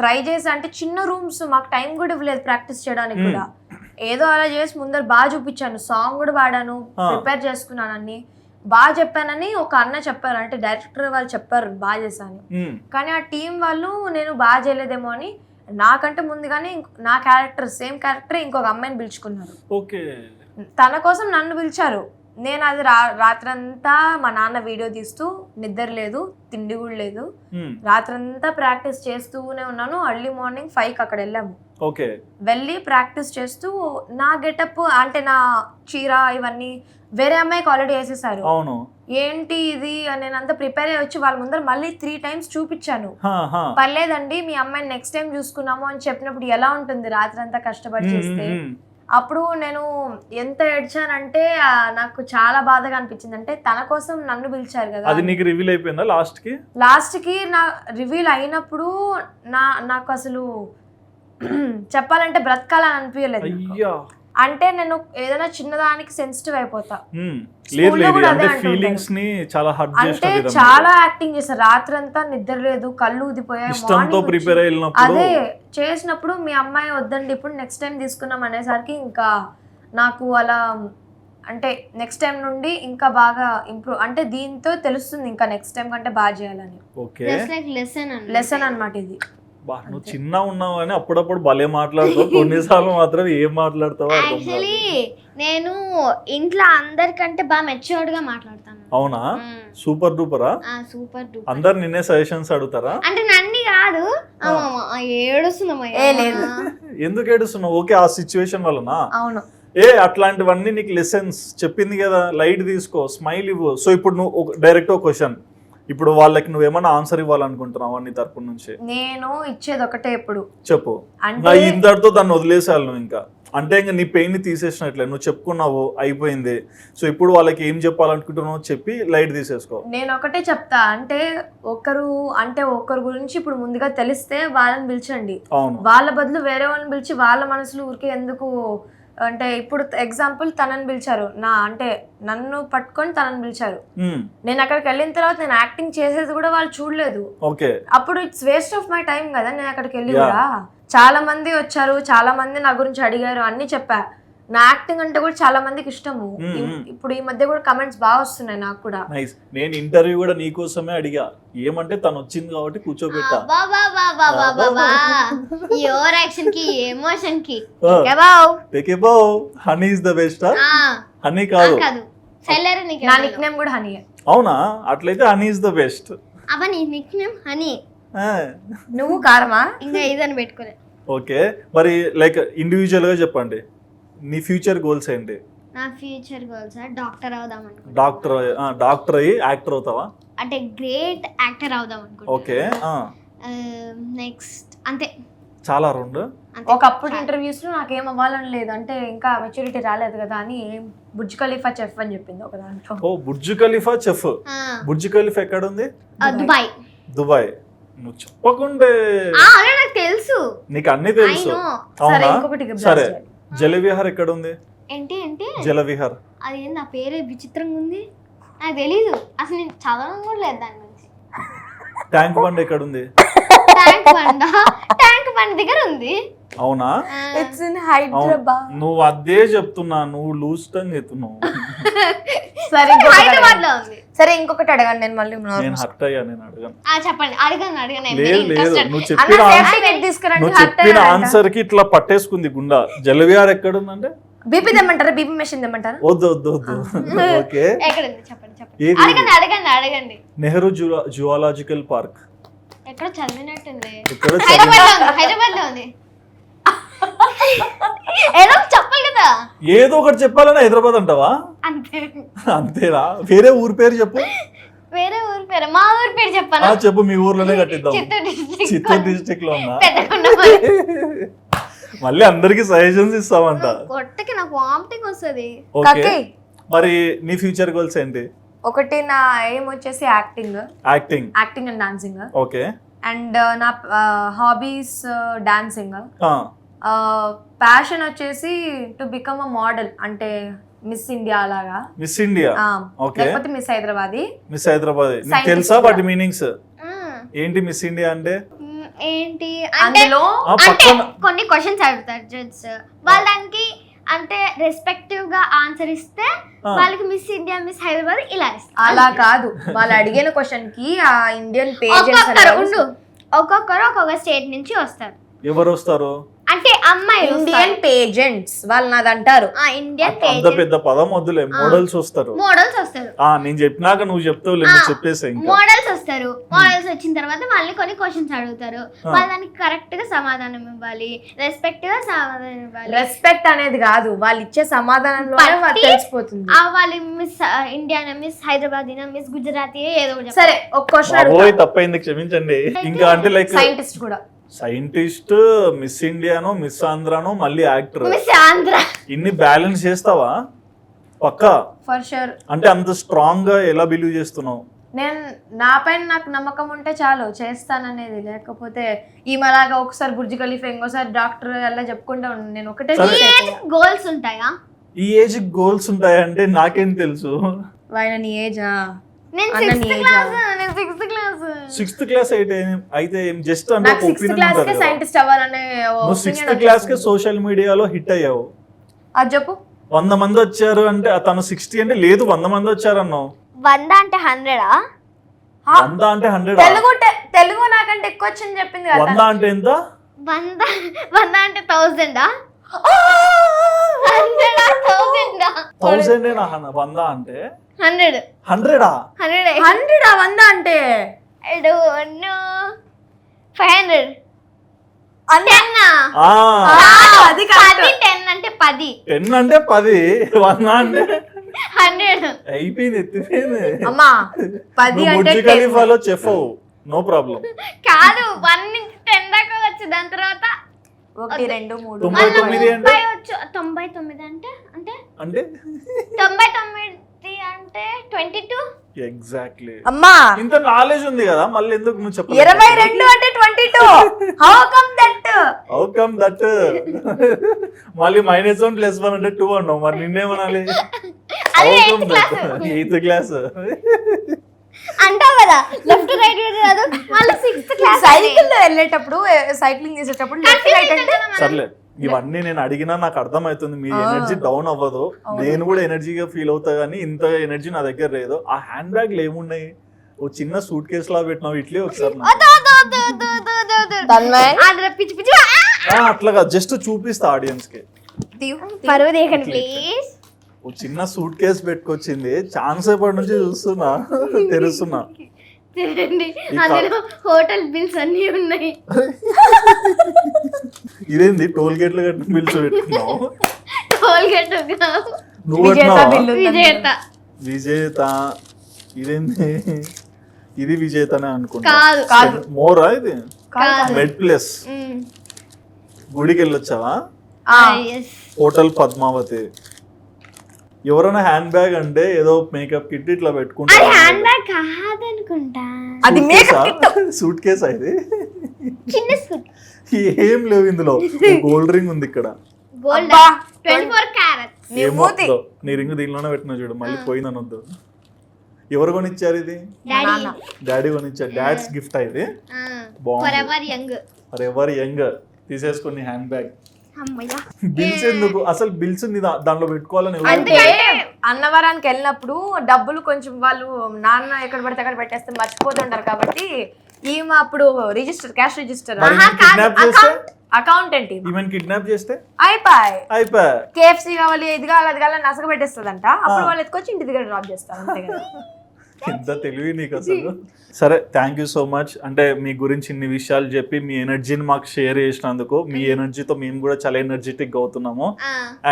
ట్రై చేసా అంటే చిన్న రూమ్స్, మాకు టైం కూడా ఇవ్వలేదు ప్రాక్టీస్ చేయడానికి కూడా. ఏదో అలా చేసి ముందర బాగా చూపించాను, సాంగ్ కూడా పాడాను, ప్రిపేర్ చేసుకున్నాను, అన్ని బాగా చెప్పానని ఒక అన్న చెప్పారు. అంటే డైరెక్టర్ వాళ్ళు చెప్పారు బాగా చేశాను, కానీ ఆ టీం వాళ్ళు నేను బాగా చేయలేదేమో అని నాకంటే ముందుగానే నా క్యారెక్టర్ సేమ్ క్యారెక్టర్ ఇంకొక అమ్మాయిని పిలుచుకున్నారు. తన కోసం నన్ను పిలిచారు. నేను అది రాత్రంతా మా నాన్న వీడియో తీస్తూ, నిద్ర లేదు, తిండి కూడా లేదు, రాత్రంతా ప్రాక్టీస్ చేస్తూనే ఉన్నాను. ఎర్లీ మార్నింగ్ 5కి అక్కడ వెళ్ళాము. వెళ్ళి ప్రాక్టీస్ చేస్తూ నా గెటప్ అంటే నా చీర ఇవన్నీ వేరే అమ్మాయికి ఆల్రెడీ వేసేసారు. ఏంటి ఇది నేను అంతా ప్రిపేర్ అయ్యి వచ్చి వాళ్ళ ముందర మళ్ళీ 3 times చూపించాను. పర్లేదండి మీ అమ్మాయిని నెక్స్ట్ టైం చూసుకున్నాము అని చెప్పినప్పుడు ఎలా ఉంటుంది రాత్రి అంతా కష్టపడి చేస్తే. అప్పుడు నేను ఎంత ఏడ్చానంటే నాకు చాలా బాధగా అనిపించింది. అంటే తన కోసం నన్ను పిలిచారు కదా. అది నీకు రివీల్ అయిపోయిందా లాస్ట్ కి నా రివీల్ అయినప్పుడు నాకు అసలు చెప్పాలంటే బ్రతకాలని అనిపించలేదు. అంటే నేను ఏదైనా చిన్నదానికి సెన్సిటివ్ అయిపోతా. అంటే చాలా యాక్టింగ్ చేశారు, రాత్రంతా నిద్ర లేదు, కళ్ళు ఊదిపోయాయి. అదే చేసినప్పుడు మీ అమ్మాయి వద్దండి ఇప్పుడు నెక్స్ట్ టైం తీసుకున్నాం అనేసరికి ఇంకా నాకు అలా అంటే నెక్స్ట్ టైం నుండి ఇంకా బాగా ఇంప్రూవ్, అంటే దీంతో తెలుస్తుంది ఇంకా నెక్స్ట్ టైం కంటే బాగా చేయాలని. లెసన్ అన్నమాట ఇది. నువ్వు చిన్న ఉన్నావు అని అప్పుడప్పుడు భలే మాట్లాడతావు, కొన్నిసార్లు మాత్రం ఏం మాట్లాడతావు. యాక్చువల్లీ నేను ఇంట్లో అందరికంటే బాగా మెచ్యూర్డ్ గా మాట్లాడతాను. అవునా? సూపర్ డూపరా? Super duper. అందరు నిన్నే సజెషన్స్ అడుగుతారా? అంటే నన్ను కాదు, ఏడుస్తున్నామయ్యా. ఎందుకు ఏడుస్తున్నావు? ఓకే, ఆ సిచ్యువేషన్ వలన. అవును. అట్లాంటివన్నీ నీకు లెసన్స్ చెప్పింది కదా, లైట్ తీసుకో, స్మైల్ ఇవ్వు. సో ఇప్పుడు నువ్వు డైరెక్ట్ ఒక క్వశ్చన్, ఇప్పుడు వాళ్ళకి నువ్వేమన్నా ఆన్సర్ ఇవ్వాలనుకుంటున్నావా నీ తరపు నుంచి? నేను ఇచ్చేది ఒకటే ఎప్పుడు చెప్పు. ఇంతటితో దాన్ని వదిలేసాను నువ్వు ఇంకా. అంటే ఇంకా నీ పెయిన్ ని తీసేసినట్లే, నువ్వు చెప్పుకున్నావు అయిపోయింది. సో ఇప్పుడు వాళ్ళకి ఏం చెప్పాలనుకుంటున్నావు చెప్పి లైట్ తీసేసుకో. నేను ఒకటే చెప్తా, అంటే ఒకరు గురించి ఇప్పుడు ముందుగా తెలిస్తే వాళ్ళని పిలిచండి. అవును, వాళ్ళ బదులు వేరే వాళ్ళని పిలిచి వాళ్ళ మనసులో ఊరికే ఎందుకు, అంటే ఇప్పుడు ఎగ్జాంపుల్ తనని పిలిచారు, నన్ను పట్టుకొని తనని పిలిచారు, నేను అక్కడికి వెళ్ళిన తర్వాత నేను యాక్టింగ్ చేసేది కూడా వాళ్ళు చూడలేదు. ఓకే, అప్పుడు it's waste of my time కదా. నేను అక్కడికి వెళ్ళి కూడా చాలా మంది వచ్చారు, చాలా మంది నా గురించి అడిగారు, అన్ని చెప్పా. నా యాక్టింగ్ అంటే కూడా చాలా మందికి ఇష్టము. ఇప్పుడు ఈ మధ్య కూడా కమెంట్స్ బాగా వస్తున్నాయి నాకు కూడా. నైస్. నేను ఇంటర్వ్యూ కూడా నీకోసమే అడిగా, ఏమంటే తను వచ్చింది కాబట్టి కూర్చోబెట్టా. యువర్ యాక్షన్ కి ఎమోషన్ కి honey is the best. Honey కాదు, నా నిక్ నేమ్ కూడా హనీ. అవునా? అట్లయితే హనీ ఇస్ ద బెస్ట్. అబ్బా నీ నిక్ నేమ్ హనీ, నువ్వు కారమా? ఇంకా ఇదని పెట్టుకోలే. ఓకే, మరి లైక్ ఇండివిజువల్ గా చెప్పండి, నీ ఫ్యూచర్ గోల్స్ ఏంటి? నా ఫ్యూచర్ గోల్స్ డాక్టర్ అవుదాం అనుకుంటా. డాక్టర్ అయ్యి యాక్టర్ అవుతావా? అంటే గ్రేట్ యాక్టర్ అవుదాం అనుకుంటా. ఓకే, నెక్స్ట్ అంతే. చాలా రెండు. ఒకప్పుడు ఇంటర్వ్యూస్ లో నాకేం అవ్వాలని లేదు, అంటే ఇంకా మెచ్యూరిటీ రాలేదు కదా అని బుర్జ్ ఖలీఫా చెఫ్ అని చెప్పింది ఒక దాంట్లో. ఓ, Burj Khalifa chef. Burj Khalifa ఎక్కడ ఉంది? దుబాయ్. దుబాయ్. నువ్వు చెప్పకుండే నాకు తెలుసు, నీకు అన్ని తెలుసు. అవునా? సరే, జలవిహార్ ఎక్కడ ఉంది? ఏంటి ఏంటి జలవిహార్? అది ఏంది, నా పేరే విచిత్రంగా ఉంది, నాకు తెలీదు అసలు, నేను చదవడం కూడా లేదు దాని గురించి. ట్యాంక్ బండ్ ఎక్కడ ఉంది? ట్యాంక్ బండ్ దగ్గర ఉంది. అవునా? It's in Hyderabad. నువ్వు అదే చెప్తున్నా, నువ్వు లూజ్ టంగ్ చెప్తున్నావు. హైదరాబాద్ లో ఉంది. సరే ఇంకొకటి అడగండి, నేను మళ్ళీ నేను హర్ట్ అయ్యా, నేను అడగను. చెప్పండి, అడగండి. లేదు లేదు, నువ్వు చెప్పిన ఆన్సర్ కి ఇట్లా పట్టేసుకుంది గుండా. జలవిహార్ ఎక్కడ ఉందంటే బీపీ తెమ్మంటారా? బీపీ మెషిన్ తెమ్మంటారా? వద్దు వద్దు వద్దు. ఓకే, అడగండి. నెహ్రూ జువాలజికల్ పార్క్ ఎక్కడ చదివినట్టుంది, ఎక్కడ? హైదరాబాద్ లో ఉంది. ఏదో చెప్పాలి కదా, ఏదో ఒకటి చెప్పాలని హైదరాబాద్ అంటావా? అంతే. అంతేనా? వేరే ఊరి పేరు చెప్పు. వేరే ఊరి పేరు? మా ఊరి పేరు చెప్పాలా? చెప్పు, మీ ఊర్లోనే కట్టిద్దాం. చిత్తూరు డిస్ట్రిక్ట్ లో ఉన్నా. మళ్ళీ అందరికి సజెషన్స్ ఇస్తామంట. కొట్టకి నాకు వామిటింగ్ వస్తుంది. ఓకే, మరి నీ ఫ్యూచర్ గోల్స్ ఏంటి? ఒకటి నా ఎయిమ్ వచ్చేసి acting and dancing. Okay, and నా హాబీస్ డాన్సింగ్. ప్యాషన్ వచ్చేసి టు బికమ్ అ మోడల్, అంటే మిస్ ఇండియా అలాగా. మిస్ ఇండియా, లేకపోతే మిస్ హైదరాబాద్. మిస్ హైదరాబాద్ నీకు తెలుసా వాటి మీనింగ్స్ ఏంటి? మిస్ ఇండియా అంటే ఏంటి అంటే కొన్ని క్వశ్చన్స్ అడుగుతారు జడ్జ్, వాళ్ళ దానికి అంటే రెస్పెక్టివ్ గా ఆన్సర్ ఇస్తే వాళ్ళకి మిస్ ఇండియా మిస్ హైదరాబాద్ ఇలా ఇస్తారు. అలా కాదు, వాళ్ళు అడిగిన క్వశ్చన్ కి ఆ ఇండియన్ పేజెంట్స్ ఒక్కొక్కరు ఒక్కొక్క స్టేట్ నుంచి వస్తారు. ఎవరు వస్తారు అంటే అమ్మాయిలు, ఇండియన్ పేజెంట్స్ వాళ్ళు నాది అంటారు. ఇండియన్ అంత పెద్ద పదం వద్దులే, మోడల్స్ వస్తారు. నేను చెప్పినాక నువ్వు చెప్తావు, చెప్పేసి మోడల్స్ వస్తారు. మోడల్స్ వచ్చిన తర్వాత మళ్ళీ కొన్ని క్వశ్చన్స్ అడుగుతారు, వాళ్ళు దానికి కరెక్ట్ గా సమాధానం ఇవ్వాలి, రెస్పెక్ట్ గా సమాధానం ఇవ్వాలి. రెస్పెక్ట్ అనేది కాదు, వాళ్ళు ఇచ్చే సమాధానంలో తెలిసిపోతుంది. వాళ్ళు miss India, miss Hyderabad, miss Gujarati, ఏదో. సరే ఒక క్వశ్చన్ తప్పైంది, క్షమించండి. ఇంకా అంటే లైక్ సైంటిస్ట్ కూడా, సైంటిస్ట్, మిస్ ఇండియానో, మిస్ ఆంధ్రానో, మళ్ళీ యాక్టర్, మిస్ ఆంధ్ర, ఇన్ని బ్యాలెన్స్ చేస్తావా? పక్కా? For sure. అంటే అంత స్ట్రాంగ్ గా ఎలా బిలీవ్ చేస్తున్నావు? నేను నా పైన నాకు నమ్మకం ఉంటే చాలు చేస్తాననేది, లేకపోతే ఈమెలాగా ఒకసారి బుర్జ్ ఖలీఫా, ఇంకోసారి డాక్టర్ అలా చెప్పుకుంటా ఉన్నాను. నేను ఒకటే గోల్స్ ఉంటాయా? ఈ ఏజ్ గోల్స్ ఉంటాయా అంటే నాకేం తెలుసు. ఆయన నీ ఏజా? సిక్స్త్ క్లాస్ అయితే జస్ట్ అంటే సైంటిస్ట్ అవ్వాలనే. సిక్స్త్ క్లాస్ కే సోషల్ మీడియాలో హిట్ అయ్యావు. అది చెప్పు. 100 మంది వచ్చారు అంటే తను 60 అంటే లేదు 100 మంది వచ్చారు అన్నావు. 100 అంటే 100? 100 అంటే 100? తెలుగు నాకంటే ఎక్కువ వచ్చింది చెప్పింది కదా. 100 అంటే ఎంత? 100 అంటే 1000? 1000 100 అంటే 100. 100 100 అంటే I don't know. 500. 10 అది కాదు. 10 అంటే 10. 10 అంటే 10, 100 అంటే 100. అయిపోయింది, ఎత్తిపోయింది. అమ్మా 10 అంటే బుర్జ్ ఖలీఫాలో చెఫ్, నో ప్రాబ్లం. కాదు, 1 నుంచి 10 దాకా వచ్చి దాని తర్వాత 1 2 3 99 అంటే 99 అంటే అంటే అంటే 99 అంటే 22. ఎగ్జాక్ట్లీ. అమ్మా ఇంత నాలెడ్జ్ ఉంది కదా, మళ్ళీ ఎందుకు నువ్వు చెప్పు. 22 అంటే 22. హౌ కమ్ దట్ మళ్ళీ -1 +1 అంటే 2 అన్నావు, మరి నిన్నేమనాలి? ఎయిత్ క్లాస్ అంటావు కదా, లెఫ్ట్ రైట్ కాదు, మళ్ళీ 6th క్లాస్. సైకిల్ లో వెళ్ళేటప్పుడు సైక్లింగ్ చేసేటప్పుడు లెఫ్ట్ రైట్ అంటే సర్లే. ఇవన్నీ నేను అడిగినా నాకు అర్థమవుతుంది, మీ ఎనర్జీ డౌన్ అవ్వదు, నేను కూడా ఎనర్జీగా ఫీల్ అవుతా, కానీ ఇంత ఎనర్జీ నా దగ్గర లేదు. ఆ హ్యాండ్ బ్యాగ్లు ఏమున్నాయి? ఓ చిన్న సూట్ కేసు లా పెట్టినావు ఇట్లే ఒకసారి పిచ్చి పిచ్చి అట్లాగా జస్ట్ చూపిస్తా ఆడియన్స్ కి. పరువు దేకండి ప్లీజ్. ఓ చిన్న సూట్ కేసు పెట్టుకొచ్చింది, ఛాన్స్ సేపటి నుంచి చూస్తున్నా, తెరుస్తున్నా. తినండి, అందులో హోటల్ బిల్స్ అన్ని ఉన్నాయి. ఇదేంది టోల్ గేట్లు కట్టిన బిల్స్ పెట్టుకున్నావు? టోల్ గేట్ నువ్వు కట్టినావా? విజేత. విజేత ఇదేంది? ఇది విజేతనే అనుకుంటా. కాదు మోరా ఇది? మెడ్ ప్లస్. గుడికి వెళ్ళొచ్చావా? హోటల్ పద్మావతి. ఎవరైనా హ్యాండ్ బ్యాగ్ అంటే ఏదో మేకప్ కిట్ ఇట్లా పెట్టుకుంటారు. హ్యాండ్ బ్యాగ్ కాదనుకుంటా, అది మేకప్ కిట్. సూట్ కేస్ ఇది? చిన్న సూట్. ఏం లేవు ఇందులో. గోల్డ్ రింగ్ ఉంది ఇక్కడ. Gold 24 carats. ఏమో నీ రింగ్ దీనిలోనే పెట్టినా చూడు, మళ్ళీ పోయిందనొద్దు. ఎవరు కొనిచ్చారు ఇది? డాడీ కొనిచ్చారు. డాడ్స్ గిఫ్ట్ ఇది. Forever young. Forever young. తీసేసుకుని హ్యాండ్ బ్యాగ్. అమ్మయ్య. బిల్స్ ఎందుకు అసలు? బిల్స్ దాంట్లో పెట్టుకోవాలని అంటే అన్నవరానికి వెళ్ళినప్పుడు డబ్బులు కొంచెం వాళ్ళు నాన్న ఎక్కడ పడితే అక్కడ పెట్టేస్తే మర్చిపోతుంటారు కాబట్టి ఈమె అప్పుడు రిజిస్టర్, క్యాష్ రిజిస్టర్, అకౌంటెంట్ ఈమెన్ కిడ్నాప్ చేస్తే అయిపోయి కేఎఫ్సీ కావాలి, ఇది కావాలి, అది కావాలి నసగ పెట్టేస్తుందంట. అప్పుడు వాళ్ళు ఎత్తుకొచ్చి ఇంటి దగ్గర డ్రాప్ చేస్తారు అంతే కదా. ఎంత తెలివి నీకు అసలు. సరే, థ్యాంక్ యూ సో మచ్. అంటే మీ గురించి ఇన్ని విషయాలు చెప్పి మీ ఎనర్జీని మాకు షేర్ చేసినందుకు. మీ ఎనర్జీతో మేము కూడా చాలా ఎనర్జెటిక్ అవుతున్నాము.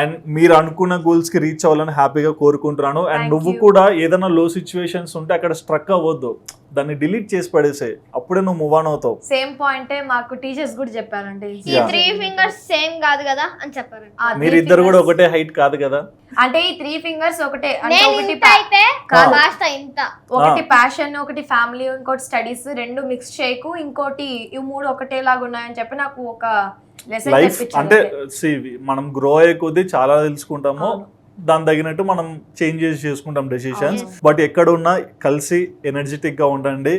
అండ్ మీరు అనుకున్న గోల్స్ కి రీచ్ అవ్వాలని హ్యాపీగా కోరుకుంటున్నాను. అండ్ నువ్వు కూడా ఏదైనా లో సిచ్యువేషన్స్ ఉంటే అక్కడ స్ట్రక్ అవ్వద్దు, దాన్ని డిలీట్ చేసి పడేసే, అప్పుడే నువ్వు మూవ్ ఆన్ అవుతావు. సేమ్ పాయింట్ మాకు టీచర్స్ కూడా చెప్పారంటే ఈ 3 ఫింగర్స్ సేమ్ కాదు కదా అని చెప్పారు. మీరు ఇద్దరు కూడా ఒకటే హైట్ కాదు కదా? అంటే ఈ 3 ఫింగర్స్ ఒకటే, ఒకటి ప్యాషన్, ఒకటి ఫ్యామిలీ, ఇంకోటి స్టడీస్, 2 మిక్స్ చేయకు, ఇంకోటి ఇవి 3 ఒకటే లాగా ఉన్నాయని చెప్పి నాకు ఒక లెసన్ లైఫ్. అంటే మనం గ్రో అయ్యే కొద్దీ చాలా తెలుసుకుంటాము, దాని తగినట్టు మనం చేంజ్ చేసుకుంటాం డెసిషన్స్. బట్ ఎక్కడ ఉన్నా కలిసి ఎనర్జెటిక్ గా ఉండండి.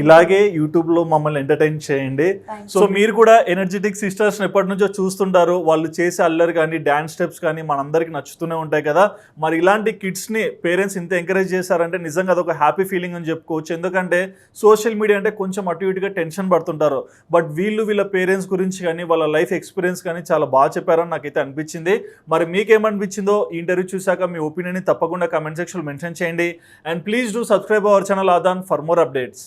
ఇలాగే యూట్యూబ్ లో మమ్మల్ని ఎంటర్టైన్ చేయండి. సో మీరు కూడా ఎనర్జెటిక్ సిస్టర్స్ ఎప్పటి నుంచో చూస్తుంటారు, వాళ్ళు చేసే అల్లరి కానీ డాన్స్ స్టెప్స్ కానీ మనందరికి నచ్చుతూనే ఉంటాయి కదా. మరి ఇలాంటి కిడ్స్ ని పేరెంట్స్ ఇంత ఎంకరేజ్ చేశారంటే నిజంగా అదొక హ్యాపీ ఫీలింగ్ అని చెప్పుకోవచ్చు. ఎందుకంటే సోషల్ మీడియా అంటే కొంచెం అటు ఇటుగా టెన్షన్ పడుతుంటారు, బట్ వీళ్ళ పేరెంట్స్ గురించి కానీ వాళ్ళ లైఫ్ ఎక్స్పీరియన్స్ కానీ చాలా బాగా చెప్పారని నాకైతే అనిపించింది. మరి మీకేమనిపించిందో ఈ ఇంటర్వ్యూ చూసాక మీ ఒపీనియన్ తప్పకుండా కామెంట్ సెక్షన్ లో మెన్షన్ చేయండి. And please do subscribe our channel Aadan for more updates.